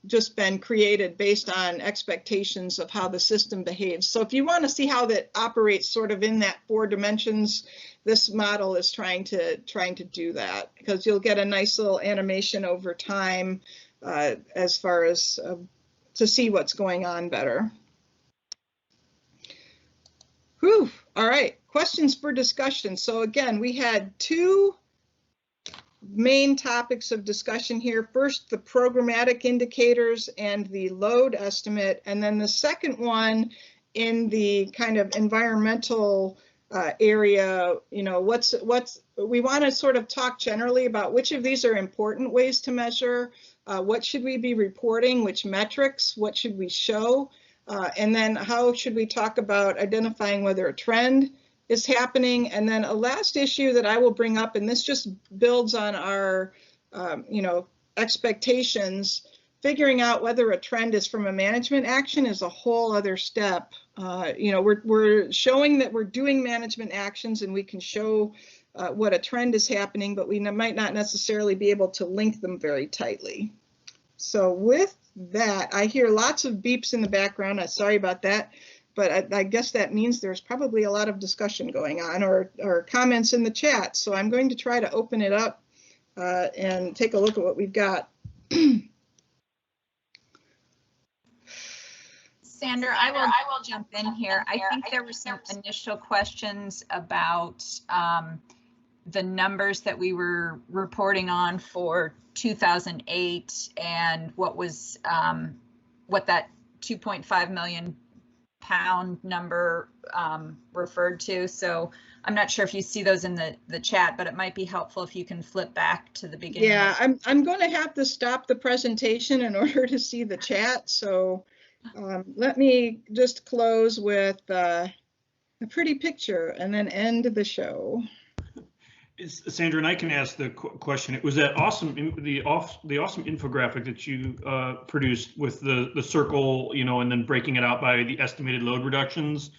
just been created based on expectations of how the system behaves. So if you want to see how that operates sort of in that 4 dimensions, this model is trying to do that, because you'll get a nice little animation over time. As far as to see what's going on better. Whew. All right, questions for discussion. So again, we had 2 main topics of discussion here. First, the programmatic indicators and the load estimate, and then the second one in the kind of environmental area, you know, we want to sort of talk generally about which of these are important ways to measure, what should we be reporting, which metrics, what should we show, and then how should we talk about identifying whether a trend is happening. And then a last issue that I will bring up, and this just builds on our, you know, expectations. Figuring out whether a trend is from a management action is a whole other step. You know, we're showing that we're doing management actions, and we can show what a trend is happening, but we might not necessarily be able to link them very tightly. So with that, I hear lots of beeps in the background. I'm sorry about that, but I guess that means there's probably a lot of discussion going on or comments in the chat. So I'm going to try to open it up and take a look at what we've got. Sandra, I will jump in here. I think there were some initial questions about the numbers that we were reporting on for 2008 and what was what that 2.5 million pound number referred to. So I'm not sure if you see those in the chat, but it might be helpful if you can flip back to the beginning. Yeah, I'm going to have to stop the presentation in order to see the chat. So let me just close with a pretty picture and then end the show. Sandra, and I can ask the question. It was that awesome, the awesome infographic that you produced with the circle, you know, and then breaking it out by the estimated load reductions.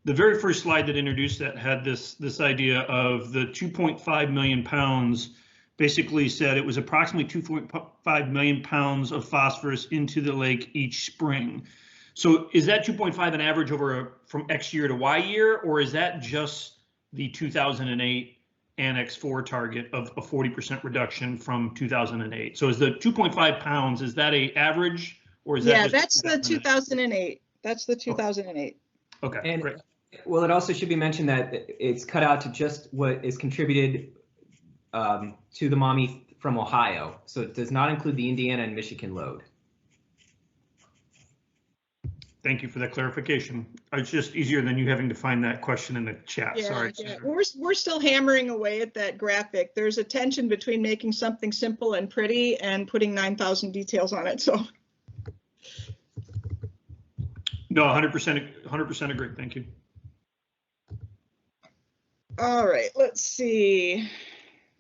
The very first slide that introduced that had this idea of the 2.5 million pounds. Basically said it was approximately 2.5 million pounds of phosphorus into the lake each spring. So is that 2.5 an average over from X year to Y year, or is that just the 2008? Annex 4 target of a 40% reduction from 2008. So is the 2.5 pounds, is that a average or is that? Yeah, just that's the 2008. That's the 2008. Okay, And great. well, it also should be mentioned that it's cut out to just what is contributed to the MAMI from Ohio. So it does not include the Indiana and Michigan load. Thank you for that clarification. It's just easier than you having to find that question in the chat. Yeah, Sorry. yeah. We're still hammering away at that graphic. There's a tension between making something simple and pretty and putting 9,000 details on it. So. No, 100% agree. Thank you. All right, let's see.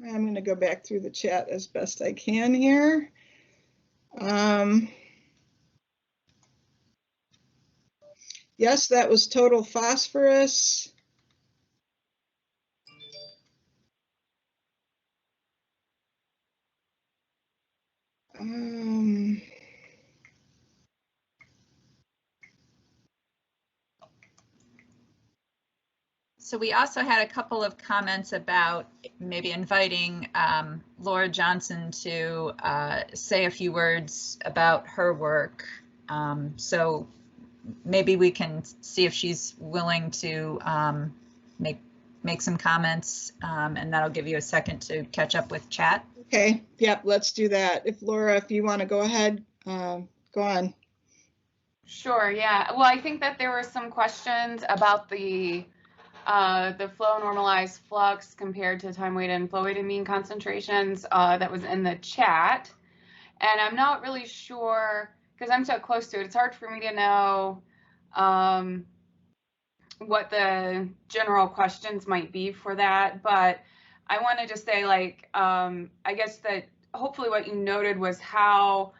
I'm going to go back through the chat as best I can here. Yes, that was total phosphorus. So we also had a couple of comments about maybe inviting Laura Johnson to say a few words about her work. So maybe we can see if she's willing to make some comments, and that'll give you a second to catch up with chat. Okay, yep, let's do that. If Laura, if you want to go ahead, go on. Sure, yeah. Well, I think that there were some questions about the flow normalized flux compared to time weighted and flow weighted mean concentrations that was in the chat. And I'm not really sure, because I'm so close to it, it's hard for me to know what the general questions might be for that. But I want to just say, like, I guess that hopefully what you noted was how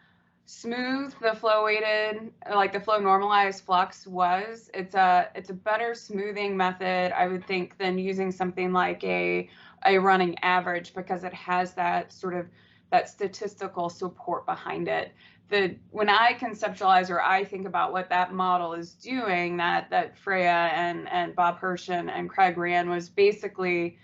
smooth the flow weighted, like the flow normalized flux was. It's a better smoothing method, I would think, than using something like a running average, because it has that sort of that statistical support behind it. When I conceptualize or I think about what that model is doing, that Freya and Bob Hirsch and Craig ran, was basically,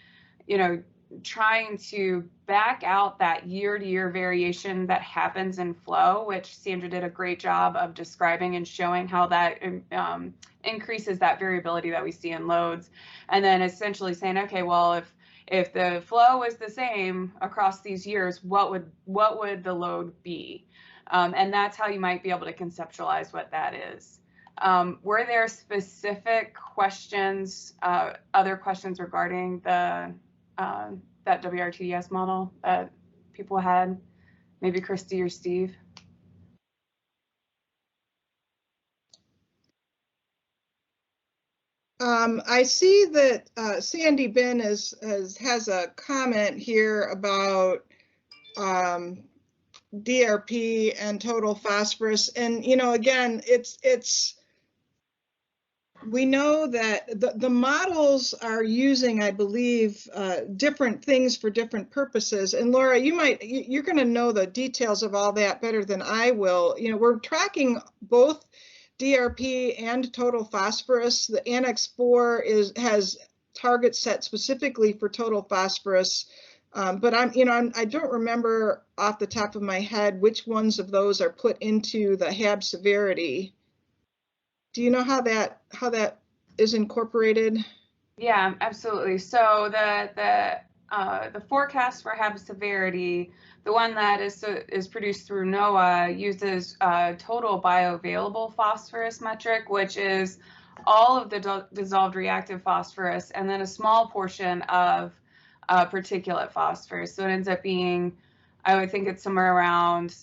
you know, trying to back out that year-to-year variation that happens in flow, which Sandra did a great job of describing and showing how that increases that variability that we see in loads, and then essentially saying, okay, well, if the flow is the same across these years, what would the load be? And that's how you might be able to conceptualize what that is. Were there specific questions, other questions regarding the that WRTDS model that people had? Maybe Christy or Steve? I see that Sandy Ben has a comment here about DRP and total phosphorus, and you know, again, we know that the models are using, I believe, different things for different purposes. And Laura, you're going to know the details of all that better than I will. You know, we're tracking both DRP and total phosphorus. The Annex 4 has targets set specifically for total phosphorus, but I don't remember off the top of my head which ones of those are put into the Hab severity. Do you know how that is incorporated? Yeah, absolutely. So the forecast for Hab severity, the one that is produced through NOAA, uses total bioavailable phosphorus metric, which is all of the dissolved reactive phosphorus and then a small portion of particulate phosphorus. So it ends up being, I would think it's somewhere around,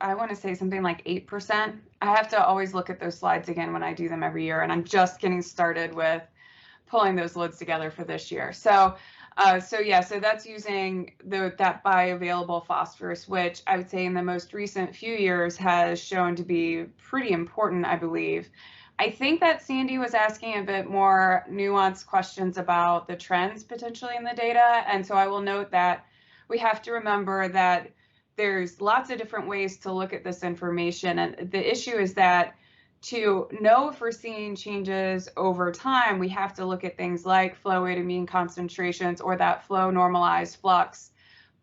I want to say something like 8%. I have to always look at those slides again when I do them every year, and I'm just getting started with pulling those loads together for this year. So that's using that bioavailable phosphorus, which I would say in the most recent few years has shown to be pretty important, I believe. I think that Sandy was asking a bit more nuanced questions about the trends potentially in the data, and so I will note that we have to remember that there's lots of different ways to look at this information, and the issue is that to know if we're seeing changes over time, we have to look at things like flow rate and mean concentrations or that flow normalized flux.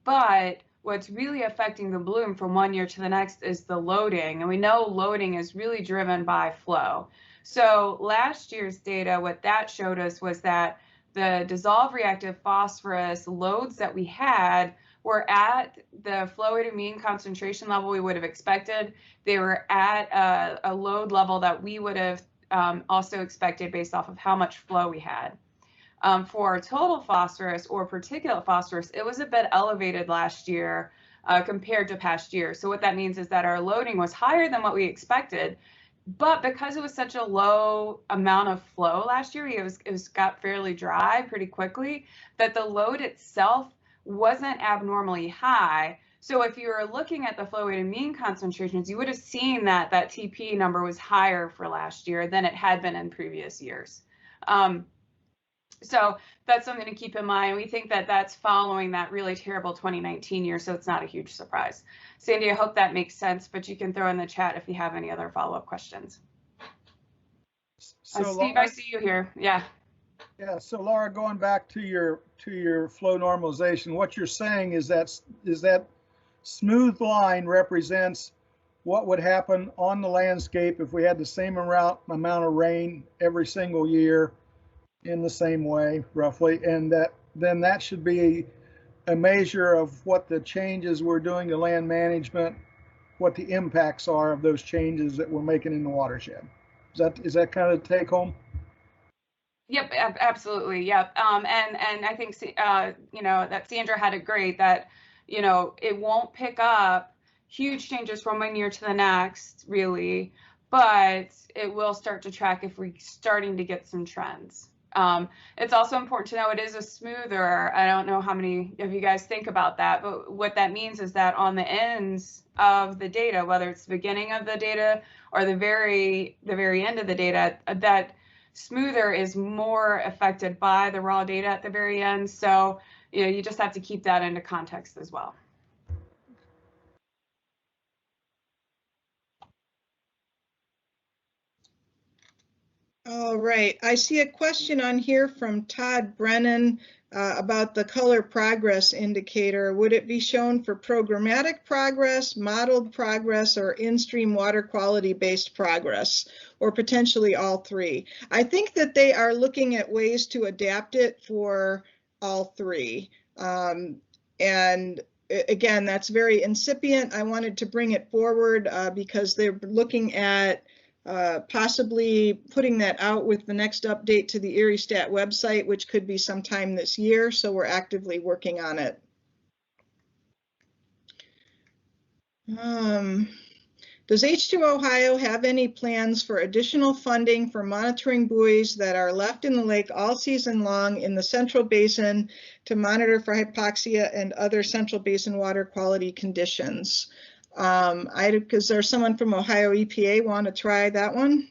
But what's really affecting the bloom from one year to the next is the loading. And we know loading is really driven by flow. So last year's data, what that showed us was that the dissolved reactive phosphorus loads that we had were at the flow rate and mean concentration level we would have expected. They were at a load level that we would have also expected based off of how much flow we had. For total phosphorus or particulate phosphorus, it was a bit elevated last year compared to past years. So what that means is that our loading was higher than what we expected, but because it was such a low amount of flow last year, it got fairly dry pretty quickly, that the load itself wasn't abnormally high. So if you were looking at the flow rate and mean concentrations, you would have seen that that TP number was higher for last year than it had been in previous years. So that's something to keep in mind. We think that that's following that really terrible 2019 year, so it's not a huge surprise. Sandy, I hope that makes sense, but you can throw in the chat if you have any other follow-up questions. So Steve, Laura, I see you here. Yeah. Yeah. So Laura, going back to your flow normalization, what you're saying is that smooth line represents what would happen on the landscape if we had the same amount of rain every single year in the same way, roughly, and then that should be a measure of what the changes we're doing to land management, what the impacts are of those changes that we're making in the watershed. Is that kind of take home? Yep, absolutely. Yep. And I think you know, that Sandra had it great that, you know, it won't pick up huge changes from one year to the next, really, but it will start to track if we're starting to get some trends. It's also important to know it is a smoother. I don't know how many of you guys think about that, but what that means is that on the ends of the data, whether it's the beginning of the data or the very end of the data, that smoother is more affected by the raw data at the very end. So, you know, you just have to keep that into context as well. All right, I see a question on here from Todd Brennan about the color progress indicator. Would it be shown for programmatic progress, modeled progress, or in-stream water quality based progress, or potentially all three? I think that they are looking at ways to adapt it for all three. And again, that's very incipient. I wanted to bring it forward because they're looking at possibly putting that out with the next update to the Erie Stat website, which could be sometime this year. So we're actively working on it. Does H2 Ohio have any plans for additional funding for monitoring buoys that are left in the lake all season long in the Central Basin to monitor for hypoxia and other Central Basin water quality conditions? Is there someone from Ohio EPA want to try that one?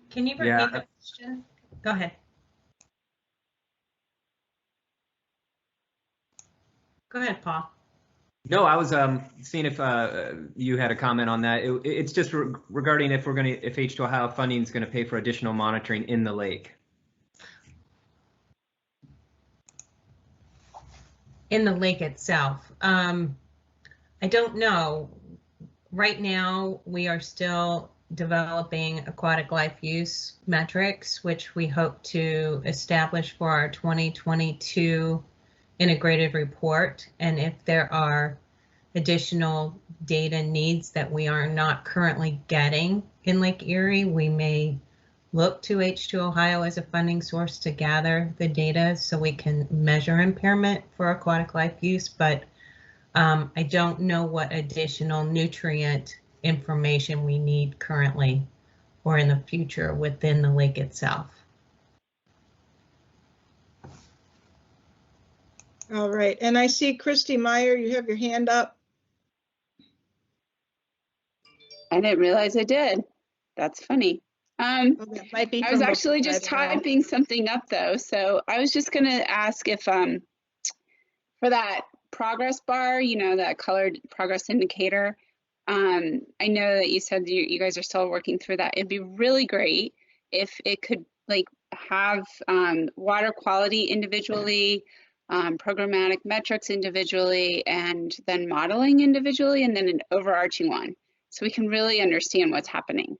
Can you repeat the question? Go ahead. Go ahead, Paul. No, I was seeing if you had a comment on that. It's just regarding if H2 Ohio funding is going to pay for additional monitoring in the lake. In the lake itself, I don't know. Right now, we are still developing aquatic life use metrics, which we hope to establish for our 2022 integrated report. And if there are additional data needs that we are not currently getting in Lake Erie, we may look to H2 Ohio as a funding source to gather the data so we can measure impairment for aquatic life use. But I don't know what additional nutrient information we need currently or in the future within the lake itself. All right, and I see Christy Meyer, you have your hand up. I didn't realize I did. That's funny. Oh, that might be I was from actually before, just I don't know. typing something up though. So I was just gonna ask if for that progress bar, you know, that colored progress indicator, I know that you said you guys are still working through that. It'd be really great if it could like have water quality individually, programmatic metrics individually, and then modeling individually, and then an overarching one, so we can really understand what's happening.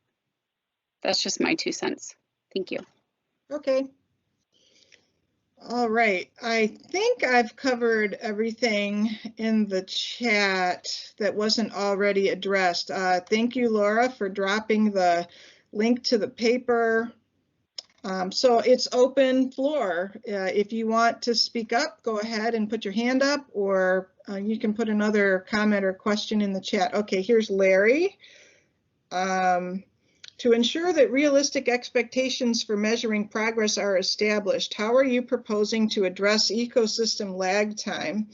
That's just my 2 cents. Thank you. Okay. All right. I think I've covered everything in the chat that wasn't already addressed. Thank you, Laura, for dropping the link to the paper. So it's open floor. If you want to speak up, go ahead and put your hand up, or you can put another comment or question in the chat. Okay, here's Larry. To ensure that realistic expectations for measuring progress are established, how are you proposing to address ecosystem lag time?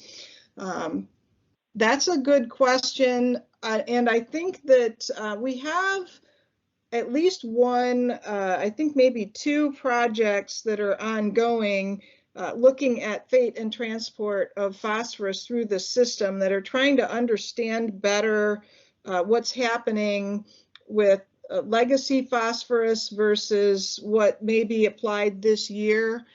That's a good question. And I think that we have at least one, I think maybe 2 projects that are ongoing, looking at fate and transport of phosphorus through the system, that are trying to understand better what's happening with legacy phosphorus versus what may be applied this year.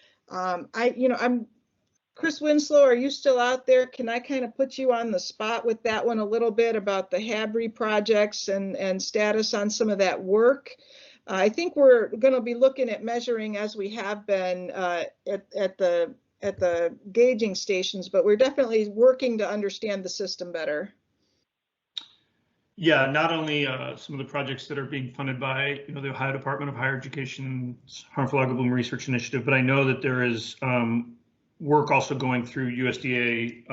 Chris Winslow, are you still out there? Can I kind of put you on the spot with that one a little bit about the HABRI projects and status on some of that work? I think we're going to be looking at measuring, as we have been at the gauging stations, but we're definitely working to understand the system better. Yeah, not only some of the projects that are being funded by the Ohio Department of Higher Education's Harmful Algal Bloom Research Initiative, but I know that there is work also going through USDA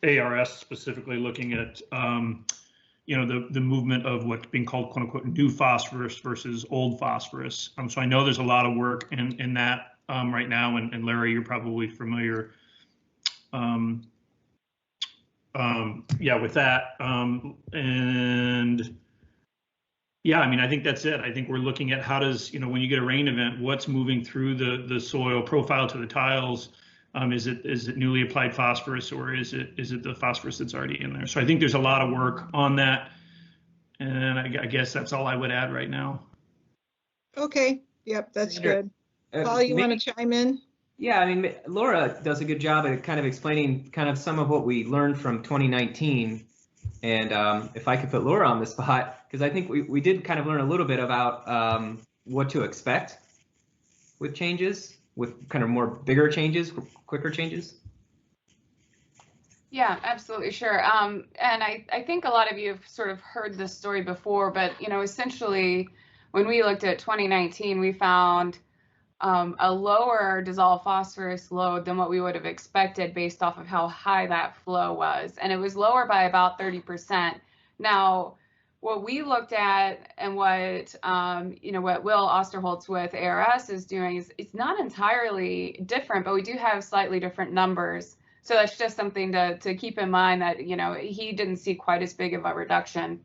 ARS, specifically looking at the movement of what's being called "quote unquote" new phosphorus versus old phosphorus. So I know there's a lot of work in that right now, and Larry, you're probably familiar. With that, and yeah, I mean, I think that's it. I think we're looking at how does, when you get a rain event, what's moving through the soil profile to the tiles? Is it newly applied phosphorus, or is it the phosphorus that's already in there? So I think there's a lot of work on that, and I guess that's all I would add right now. Okay. Yep, that's good. Paul, you want to chime in? Yeah, I mean, Laura does a good job at kind of explaining kind of some of what we learned from 2019. And if I could put Laura on the spot, because I think we did kind of learn a little bit about what to expect with changes, with kind of more bigger changes, quicker changes. Yeah, absolutely, sure. And I think a lot of you have sort of heard this story before, but essentially, when we looked at 2019, we found a lower dissolved phosphorus load than what we would have expected based off of how high that flow was. And it was lower by about 30%. Now, what we looked at and what, what Will Osterholtz with ARS is doing is it's not entirely different, but we do have slightly different numbers. So that's just something to keep in mind, that, he didn't see quite as big of a reduction.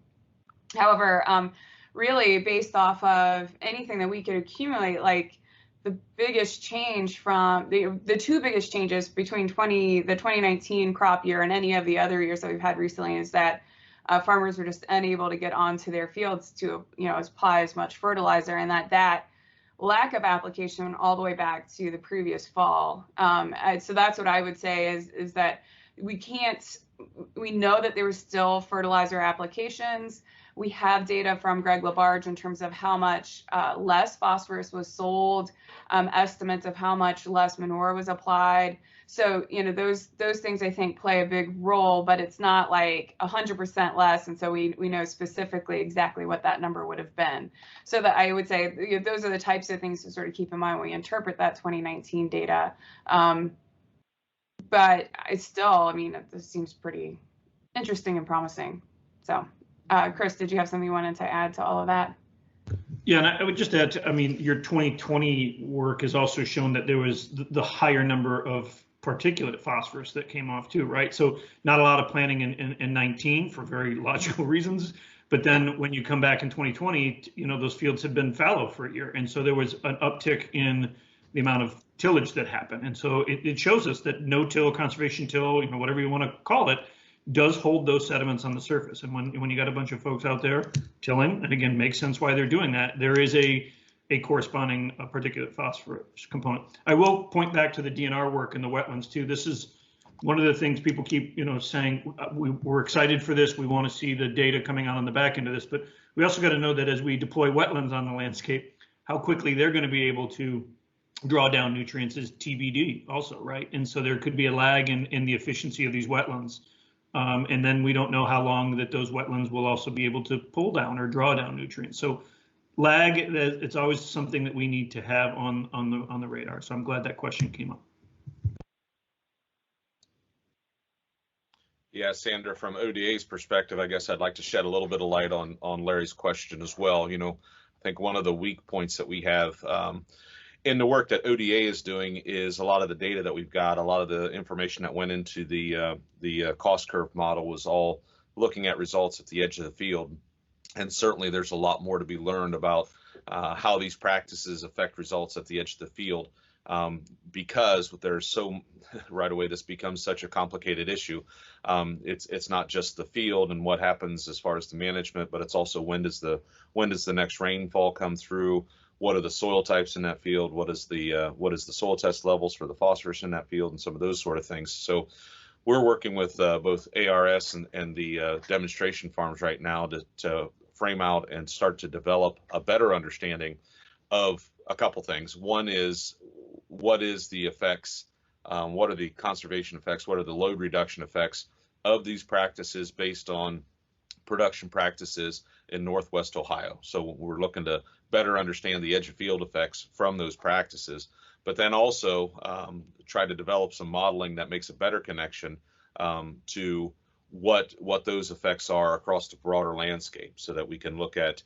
However, really based off of anything that we could accumulate, like the biggest change from the 2 biggest changes between the 2019 crop year and any of the other years that we've had recently is that farmers were just unable to get onto their fields to apply as much fertilizer, and that lack of application went all the way back to the previous fall. So that's what I would say is that we know that there was still fertilizer applications. We have data from Greg Labarge in terms of how much less phosphorus was sold, estimates of how much less manure was applied. So, those things I think play a big role, but it's not like 100% less. And so we know specifically exactly what that number would have been. So that I would say those are the types of things to sort of keep in mind when we interpret that 2019 data. But it's still, this seems pretty interesting and promising. So. Chris, did you have something you wanted to add to all of that? Yeah, and I would just add to, your 2020 work has also shown that there was the higher number of particulate phosphorus that came off too, right? So not a lot of planting in 19 for very logical reasons, But then when you come back in 2020, those fields had been fallow for a year. And so there was an uptick in the amount of tillage that happened. And so it shows us that no-till, conservation till, whatever you want to call it, does hold those sediments on the surface. And when you got a bunch of folks out there tilling, and again, makes sense why they're doing that, there is a corresponding particulate phosphorus component. I will point back to the DNR work in the wetlands too. This is one of the things people keep, saying, we're excited for this. We want to see the data coming out on the back end of this, but we also got to know that as we deploy wetlands on the landscape, how quickly they're going to be able to draw down nutrients is TBD also, right? And so there could be a lag in the efficiency of these wetlands. And then we don't know how long that those wetlands will also be able to pull down or draw down nutrients. So lag, it's always something that we need to have on the radar. So I'm glad that question came up. Yeah, Sandra, from ODA's perspective, I guess I'd like to shed a little bit of light on Larry's question as well. I think one of the weak points that we have in the work that ODA is doing is a lot of the data that we've got, a lot of the information that went into the cost curve model was all looking at results at the edge of the field. And certainly there's a lot more to be learned about how these practices affect results at the edge of the field, because there's so right away this becomes such a complicated issue. It's not just the field and what happens as far as the management, but it's also when does the next rainfall come through? What are the soil types in that field? What is the soil test levels for the phosphorus in that field, and some of those sort of things. So we're working with both ARS and the demonstration farms right now to frame out and start to develop a better understanding of a couple things. One is, what is the effects? What are the conservation effects? What are the load reduction effects of these practices based on production practices in Northwest Ohio? So we're looking to better understand the edge of field effects from those practices, but then also try to develop some modeling that makes a better connection to what those effects are across the broader landscape, so that we can look at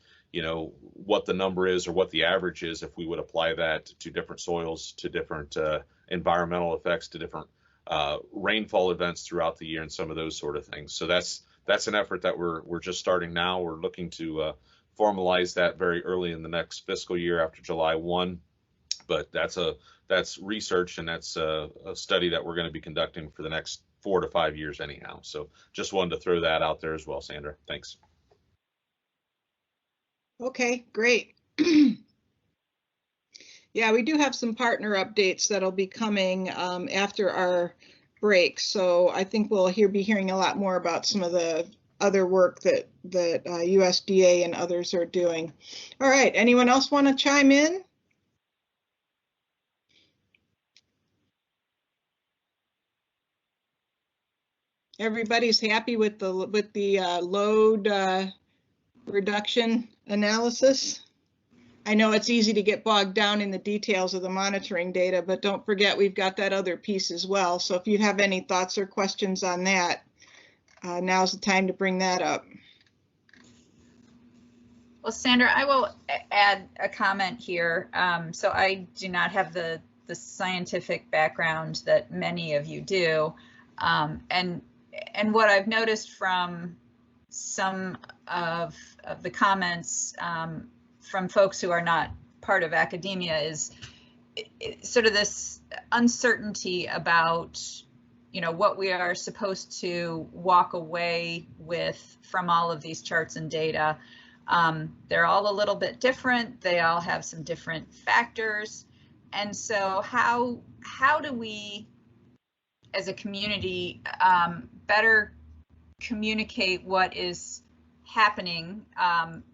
what the number is or what the average is if we would apply that to different soils, to different environmental effects, to different rainfall events throughout the year, and some of those sort of things. So that's an effort that we're just starting now. We're looking to formalize that very early in the next fiscal year after July 1. But that's research, and that's a study that we're going to be conducting for the next 4 to 5 years anyhow. So just wanted to throw that out there as well, Sandra. Thanks. Okay, great. Yeah, we do have some partner updates that'll be coming after our break. So I think we'll be hearing a lot more about some of the other work that USDA and others are doing. All right, anyone else want to chime in? Everybody's happy with the load reduction analysis? I know it's easy to get bogged down in the details of the monitoring data, but don't forget we've got that other piece as well. So if you have any thoughts or questions on that, now's the time to bring that up. Well, Sandra, I will add a comment here. So I do not have the scientific background that many of you do. And what I've noticed from some of the comments from folks who are not part of academia is sort of this uncertainty about, what we are supposed to walk away with from all of these charts and data. They're all a little bit different. They all have some different factors. And so how do we, as a community, better communicate what is happening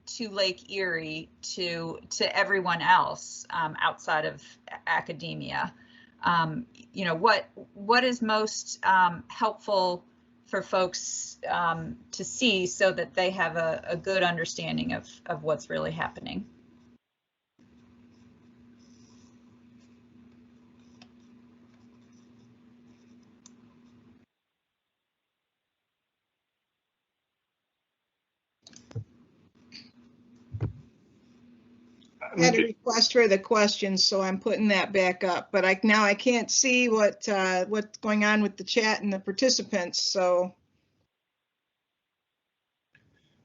to Lake Erie to everyone else outside of academia? What is most helpful for folks to see so that they have a good understanding of what's really happening? I had a request for the questions, so I'm putting that back up. But now I can't see what's going on with the chat and the participants. So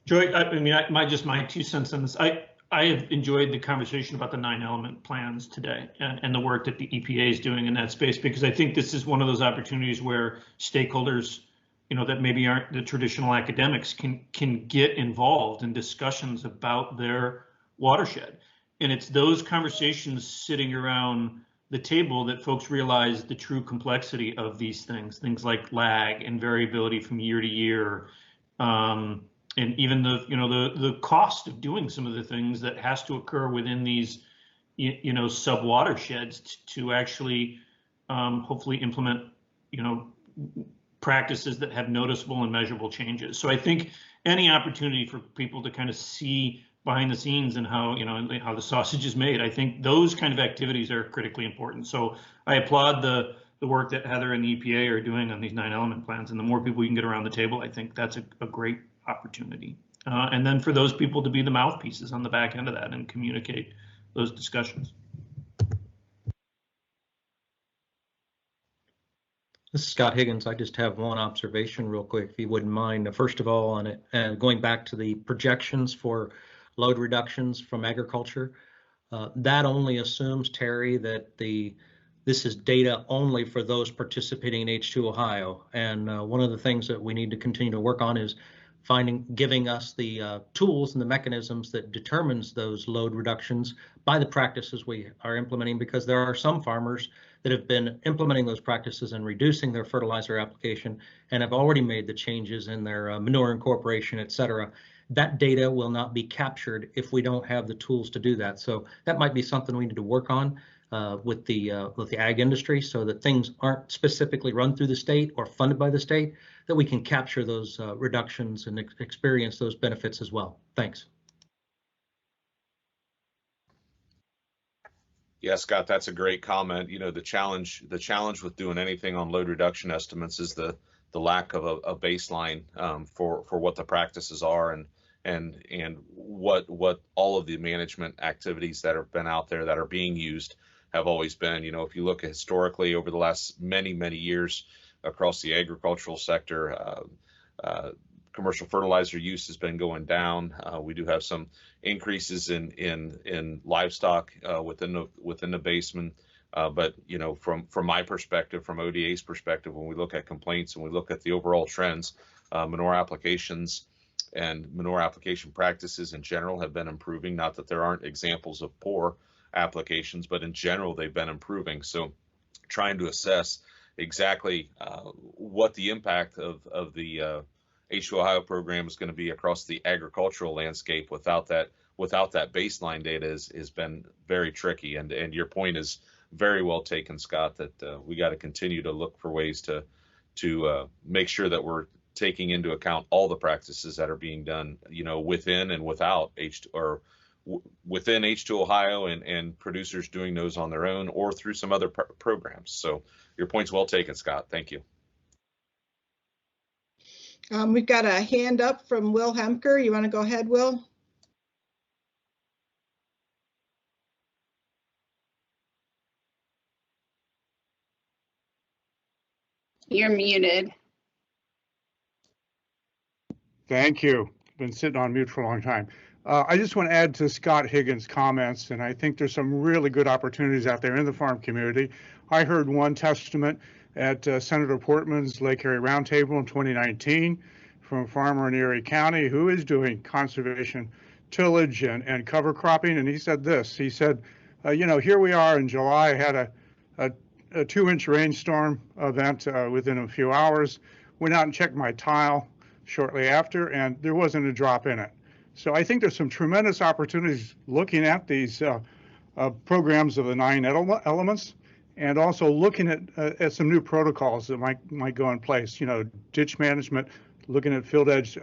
Joy, I mean, my 2 cents on this. I have enjoyed the conversation about the 9-element plans today and the work that the EPA is doing in that space, because I think this is one of those opportunities where stakeholders, that maybe aren't the traditional academics can get involved in discussions about their watershed. And it's those conversations sitting around the table that folks realize the true complexity of these things like lag and variability from year to year. And even the cost of doing some of the things that has to occur within these, sub watersheds to actually hopefully implement, practices that have noticeable and measurable changes. So I think any opportunity for people to kind of see behind the scenes and how, how the sausage is made, I think those kind of activities are critically important. So I applaud the work that Heather and the EPA are doing on these 9-element plans. And the more people we can get around the table, I think that's a great opportunity. And then for those people to be the mouthpieces on the back end of that and communicate those discussions. This is Scott Higgins. I just have one observation real quick, if you wouldn't mind. First of all, on it, going back to the projections for load reductions from agriculture, that only assumes, Terry, that this is data only for those participating in H2 Ohio. And one of the things that we need to continue to work on is giving us the tools and the mechanisms that determines those load reductions by the practices we are implementing, because there are some farmers that have been implementing those practices and reducing their fertilizer application and have already made the changes in their manure incorporation, et cetera. That data will not be captured if we don't have the tools to do that. So that might be something we need to work on with the ag industry, so that things aren't specifically run through the state or funded by the state, that we can capture those reductions and experience those benefits as well. Thanks. Yeah, Scott, that's a great comment. The challenge with doing anything on load reduction estimates is the lack of a baseline for what the practices are and what all of the management activities that have been out there that are being used have always been. If you look historically over the last many years across the agricultural sector, commercial fertilizer use has been going down. We do have some increases in livestock within the basin. But from my perspective, from ODA's perspective, when we look at complaints and we look at the overall trends, manure applications and manure application practices in general have been improving. Not that there aren't examples of poor applications, but in general they've been improving. So trying to assess exactly what the impact of the H2 Ohio program is going to be across the agricultural landscape without that baseline data has been very tricky. And your point is very well taken, Scott, that we got to continue to look for ways to make sure that we're taking into account all the practices that are being done, within and without within H2 Ohio and producers doing those on their own or through some other programs. So your point's well taken, Scott. Thank you. We've got a hand up from Will Hemker. You want to go ahead, Will? You're muted. Thank you. Been sitting on mute for a long time. I just want to add to Scott Higgins' comments, and I think there's some really good opportunities out there in the farm community. I heard one testament at Senator Portman's Lake Erie Roundtable in 2019 from a farmer in Erie County who is doing conservation tillage and cover cropping, and he said this. He said, here we are in July. I had a 2-inch rainstorm event within a few hours. Went out and checked my tile shortly after, and there wasn't a drop in it. So I think there's some tremendous opportunities looking at these programs of the 9 elements, and also looking at some new protocols that might go in place. Ditch management, looking at field edge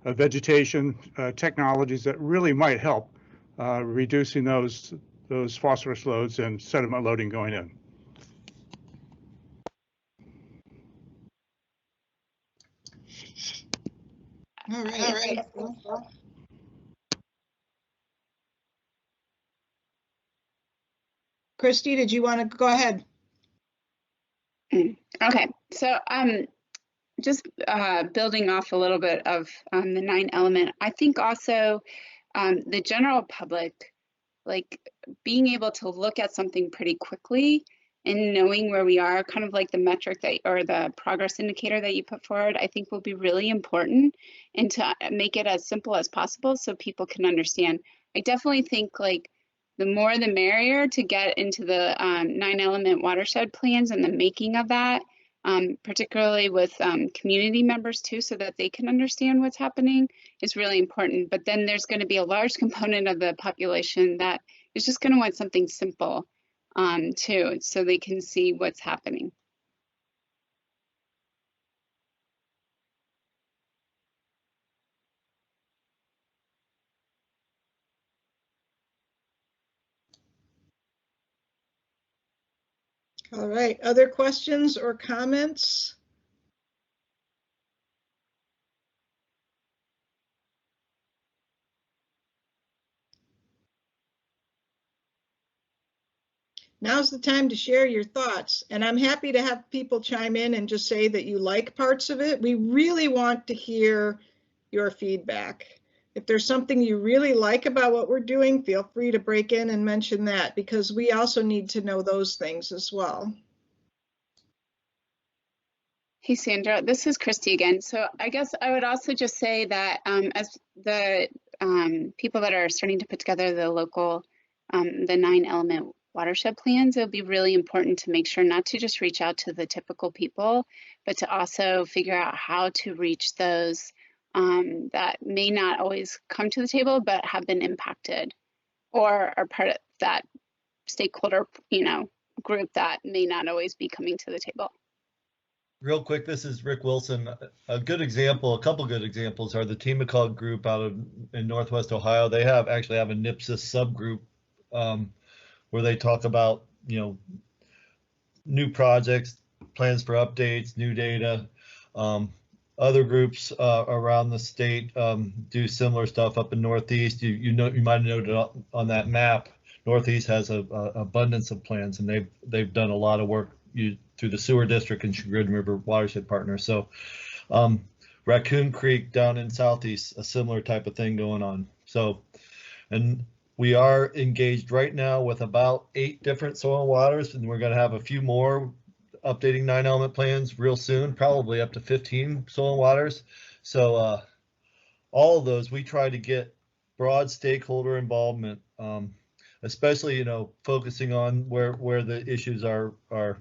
vegetation technologies that really might help reducing those phosphorus loads and sediment loading going in. All right. Christy, did you want to go ahead? Okay, so just building off a little bit of the 9 element, I think also the general public, like being able to look at something pretty quickly and knowing where we are, kind of like the metric that, or the progress indicator that you put forward, I think will be really important, and to make it as simple as possible so people can understand. I definitely think like the more the merrier to get into the 9 element watershed plans and the making of that, particularly with community members too, so that they can understand what's happening, is really important. But then there's going to be a large component of the population that is just going to want something simple too, so they can see what's happening. All right, other questions or comments? Now's the time to share your thoughts, and I'm happy to have people chime in and just say that you like parts of it. We really want to hear your feedback. If there's something you really like about what we're doing, feel free to break in and mention that, because we also need to know those things as well. Hey, Sandra, this is Christy again. So I guess I would also just say that as the people that are starting to put together the local, the 9 element watershed plans, it'll be really important to make sure not to just reach out to the typical people, but to also figure out how to reach those that may not always come to the table, but have been impacted or are part of that stakeholder, group that may not always be coming to the table. Real quick, this is Rick Wilson. A good example, a couple good examples are the Temacog group out in Northwest Ohio. They actually have a NIPSIS subgroup where they talk about, new projects, plans for updates, new data. Other groups around the state do similar stuff up in Northeast. You might have noted on that map, Northeast has a abundance of plans, and they've done a lot of work through the sewer district and Chagrin River Watershed Partners. So Raccoon Creek down in Southeast, a similar type of thing going on. So, and we are engaged right now with about 8 different soil and waters, and we're going to have a few more updating 9 element plans real soon, probably up to 15 soil and waters. So all of those, we try to get broad stakeholder involvement, especially, focusing on where the issues are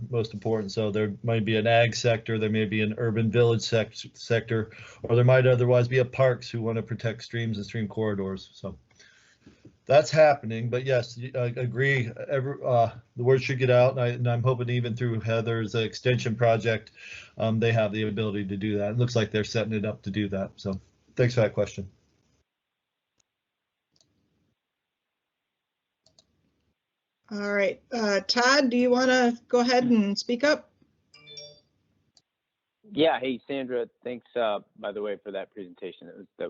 most important. So there might be an ag sector, there may be an urban village sector, or there might otherwise be a parks who want to protect streams and stream corridors. So that's happening, but yes, I agree. The word should get out, and I'm hoping even through Heather's extension project, they have the ability to do that. It looks like they're setting it up to do that. So thanks for that question. All right, Todd, do you want to go ahead and speak up? Yeah, hey Sandra, thanks by the way for that presentation. This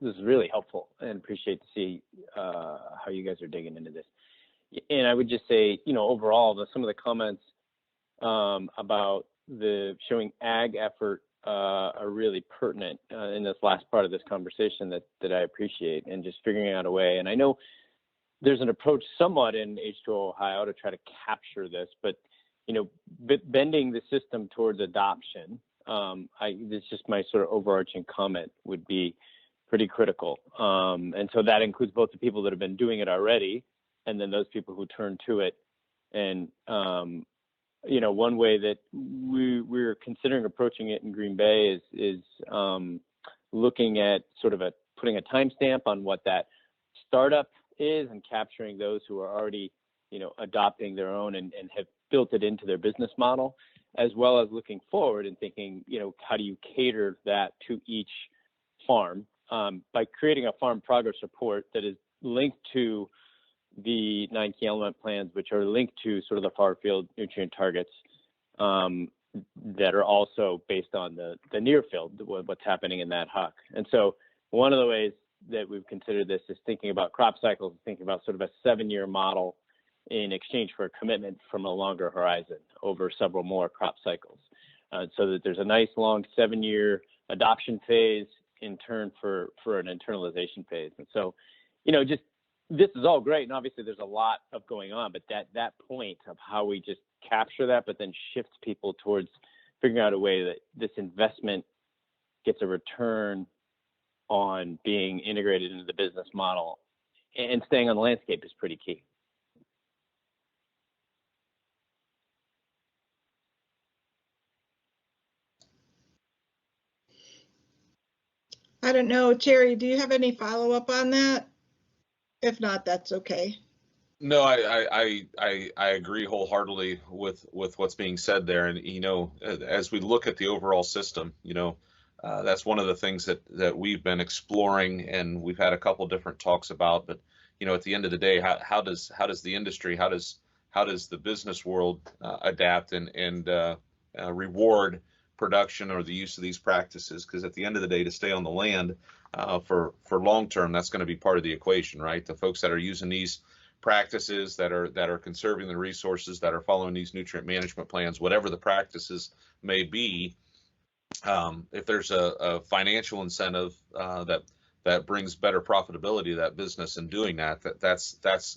was really helpful, and appreciate to see how you guys are digging into this. And I would just say, overall, some of the comments about the showing ag effort are really pertinent in this last part of this conversation that I appreciate, and just figuring out a way. And I know there's an approach somewhat in H2O Ohio to try to capture this, but bending the system towards adoption, this is just my sort of overarching comment, would be pretty critical. And so that includes both the people that have been doing it already, and then those people who turn to it. And one way that we're considering approaching it in Green Bay is looking at sort of putting a timestamp on what that startup is, and capturing those who are already, adopting their own and have built it into their business model, as well as looking forward and thinking, how do you cater that to each farm by creating a farm progress report that is linked to the 9 key element plans, which are linked to sort of the far field nutrient targets that are also based on the near field, what's happening in that HUC. And so one of the ways that we've considered this is thinking about crop cycles, thinking about sort of a 7-year model in exchange for a commitment from a longer horizon over several more crop cycles. so that there's a nice long 7-year adoption phase in turn for an internalization phase. And so, you know, just this is all great, and obviously there's a lot of going on, but that point of how we just capture that, but then shift people towards figuring out a way that this investment gets a return on being integrated into the business model and staying on the landscape is pretty key. I don't know, Terry, do you have any follow-up on that? If not, that's okay. No, I agree wholeheartedly with what's being said there. And, you know, as we look at the overall system, you know, that's one of the things that we've been exploring, and we've had a couple different talks about. But, you know, at the end of the day, how does the industry, how does the business world adapt and reward production or the use of these practices? Because at the end of the day, to stay on the land for long term, that's going to be part of the equation, right? The folks that are using these practices, that are conserving the resources, that are following these nutrient management plans, whatever the practices may be, if there's a financial incentive that brings better profitability to that business in doing that's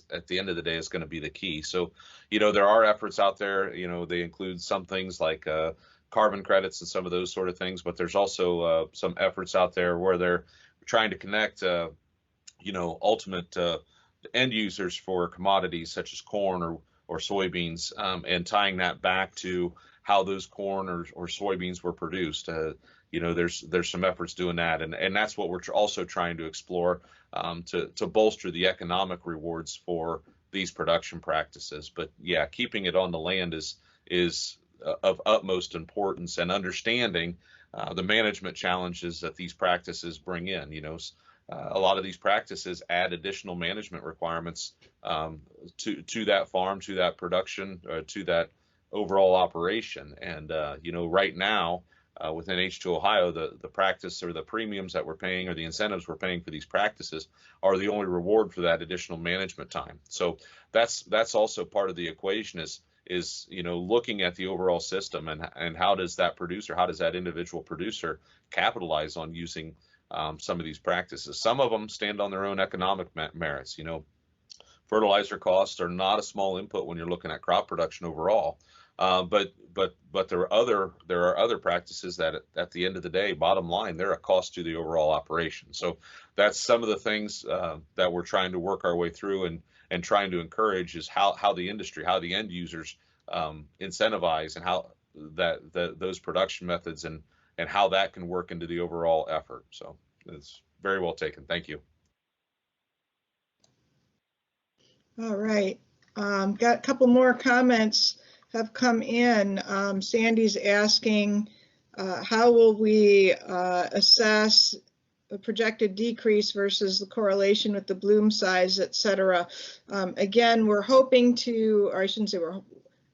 at the end of the day is going to be the key. So, you know, there are efforts out there. You know, they include some things like carbon credits and some of those sort of things, but there's also some efforts out there where they're trying to connect, you know, ultimate end users for commodities such as corn or soybeans, and tying that back to how those corn or soybeans were produced. You know, there's some efforts doing that, and that's what we're also trying to explore, to bolster the economic rewards for these production practices. But yeah, keeping it on the land is of utmost importance, and understanding the management challenges that these practices bring in. You know, a lot of these practices add additional management requirements to that farm, to that production, to that overall operation. And you know, right now within H2 Ohio, the practice or the premiums that we're paying or the incentives we're paying for these practices are the only reward for that additional management time. So that's also part of the equation, is you know, looking at the overall system and how does that producer, how does that individual producer capitalize on using some of these practices. Some of them stand on their own economic merits. You know, fertilizer costs are not a small input when you're looking at crop production overall. But there are other practices that at the end of the day, bottom line, they're a cost to the overall operation. So that's some of the things that we're trying to work our way through and trying to encourage, is how the industry, how the end users incentivize, and how those production methods and how that can work into the overall effort. So it's very well taken. Thank you. All right. Got a couple more comments have come in. Sandy's asking, how will we assess the projected decrease versus the correlation with the bloom size, et cetera? Again, we're hoping to, or I shouldn't say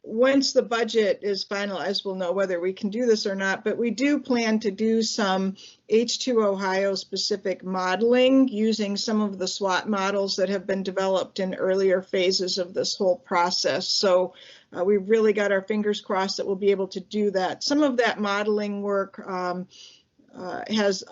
once the budget is finalized, we'll know whether we can do this or not, but we do plan to do some H2 Ohio specific modeling using some of the SWOT models that have been developed in earlier phases of this whole process. So we've really got our fingers crossed that we'll be able to do that. Some of that modeling work has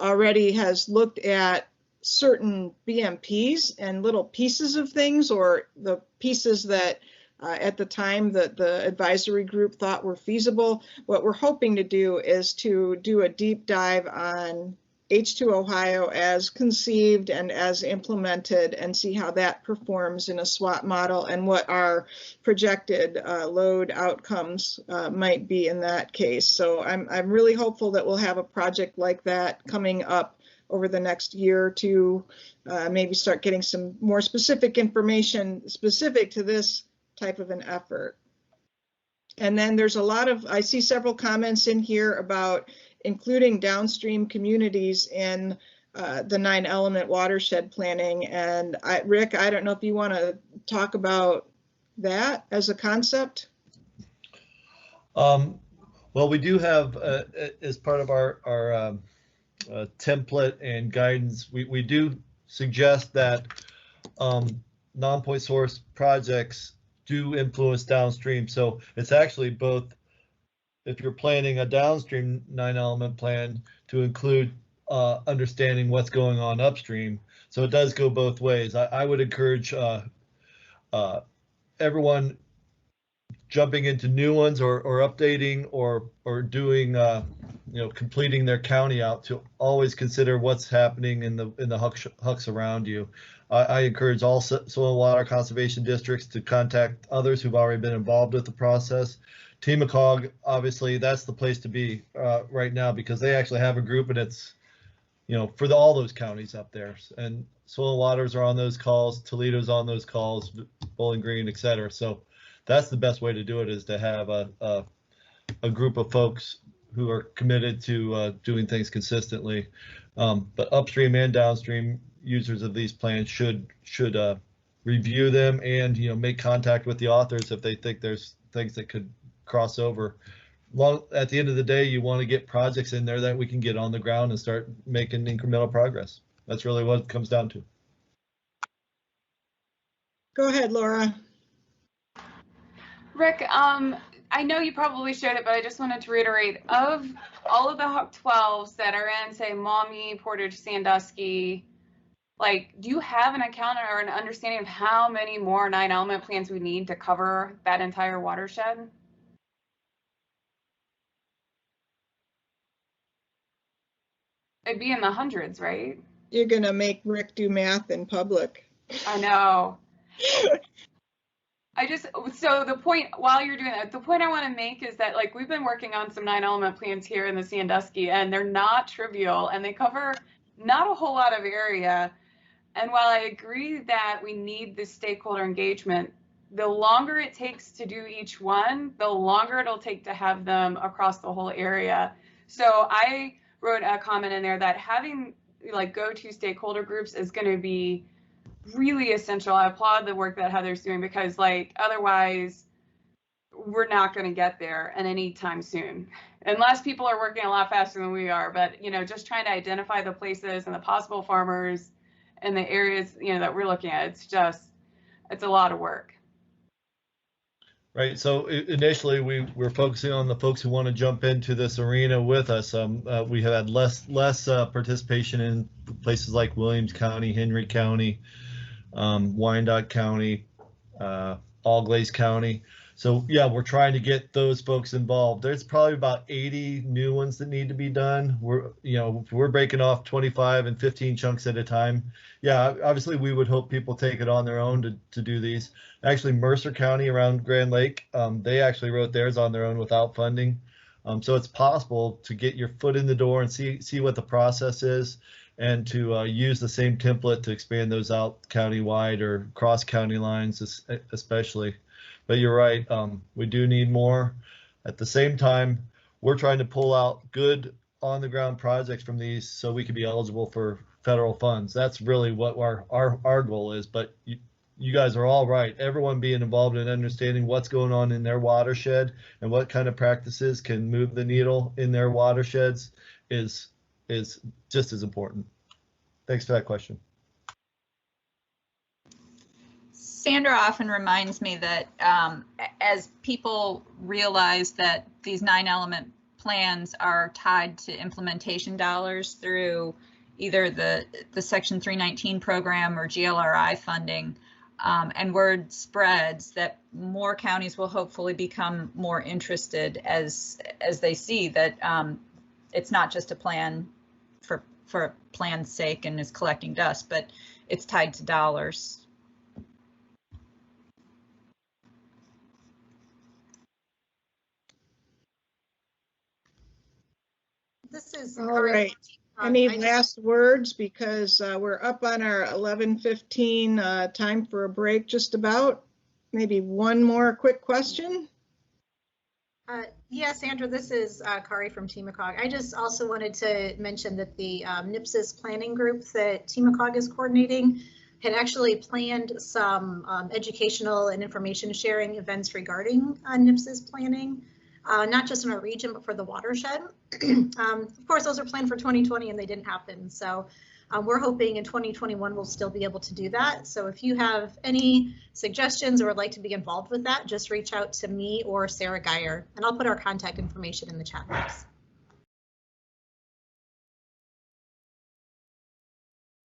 looked at certain BMPs and little pieces of things, or the pieces that at the time that the advisory group thought were feasible. What we're hoping to do is to do a deep dive on H2 Ohio as conceived and as implemented, and see how that performs in a SWOT model and what our projected load outcomes might be in that case. So I'm really hopeful that we'll have a project like that coming up over the next year or two, maybe start getting some more specific information specific to this type of an effort. And then there's a lot of, I see several comments in here about including downstream communities in the 9-element watershed planning. And Rick, I don't know if you want to talk about that as a concept. Well, we do have, as part of our template and guidance, we do suggest that non-point source projects do influence downstream. So it's actually both if you're planning a downstream 9-element plan, to include understanding what's going on upstream. So it does go both ways. I would encourage everyone jumping into new ones or updating or doing completing their county out to always consider what's happening in the hucks around you. I encourage all soil and water conservation districts to contact others who've already been involved with the process. TMACOG, obviously, that's the place to be right now, because they actually have a group, and it's, for all those counties up there. And Soil and Waters are on those calls, Toledo's on those calls, Bowling Green, et cetera. So that's the best way to do it, is to have a group of folks who are committed to doing things consistently. But upstream and downstream users of these plans should review them and make contact with the authors if they think there's things that could cross over. At the end of the day, you want to get projects in there that we can get on the ground and start making incremental progress. That's really what it comes down to. Go ahead, Laura. Rick, I know you probably shared it, but I just wanted to reiterate, of all of the Huck 12s that are in, say, Maumee, Portage, Sandusky, do you have an account or an understanding of how many more 9-element plans we need to cover that entire watershed? It'd be in the hundreds, right? You're gonna make Rick do math in public. I know. So the point, while you're doing that, the point I want to make is that we've been working on some 9-element plans here in the Sandusky, and they're not trivial, and they cover not a whole lot of area. And while I agree that we need this stakeholder engagement, the longer it takes to do each one, the longer it'll take to have them across the whole area. So I wrote a comment in there that having go-to stakeholder groups is going to be really essential. I applaud the work that Heather's doing, because otherwise we're not going to get there at any time soon, unless people are working a lot faster than we are. But just trying to identify the places and the possible farmers and the areas that we're looking at, it's a lot of work. Right. So initially we're focusing on the folks who want to jump into this arena with us. We have had less participation in places like Williams County, Henry County, Wyandotte County, Auglaize County. So yeah, we're trying to get those folks involved. There's probably about 80 new ones that need to be done. We're breaking off 25 and 15 chunks at a time. Yeah, obviously we would hope people take it on their own to do these. Actually, Mercer County around Grand Lake, they actually wrote theirs on their own without funding. So it's possible to get your foot in the door and see what the process is, and to use the same template to expand those out countywide or cross county lines, especially. But you're right, we do need more. At the same time, we're trying to pull out good on-the-ground projects from these so we can be eligible for federal funds. That's really what our goal is. But you guys are all right. Everyone being involved in understanding what's going on in their watershed and what kind of practices can move the needle in their watersheds is just as important. Thanks for that question. Sandra often reminds me that as people realize that these 9-element plans are tied to implementation dollars through either the Section 319 program or GLRI funding, and word spreads, that more counties will hopefully become more interested as they see that it's not just a plan for plan's sake and is collecting dust, but it's tied to dollars. This is all right. Any last words, because we're up on our 11:15 time for a break just about. Maybe one more quick question. Yeah, Sandra, this is Kari from TMACOG. I just also wanted to mention that the NPSIS planning group that TMACOG is coordinating had actually planned some educational and information sharing events regarding NPSIS planning. Not just in our region, but for the watershed. Of course, those are planned for 2020 and they didn't happen. So We're hoping in 2021 we'll still be able to do that. So if you have any suggestions or would like to be involved with that, just reach out to me or Sarah Geyer, and I'll put our contact information in the chat box.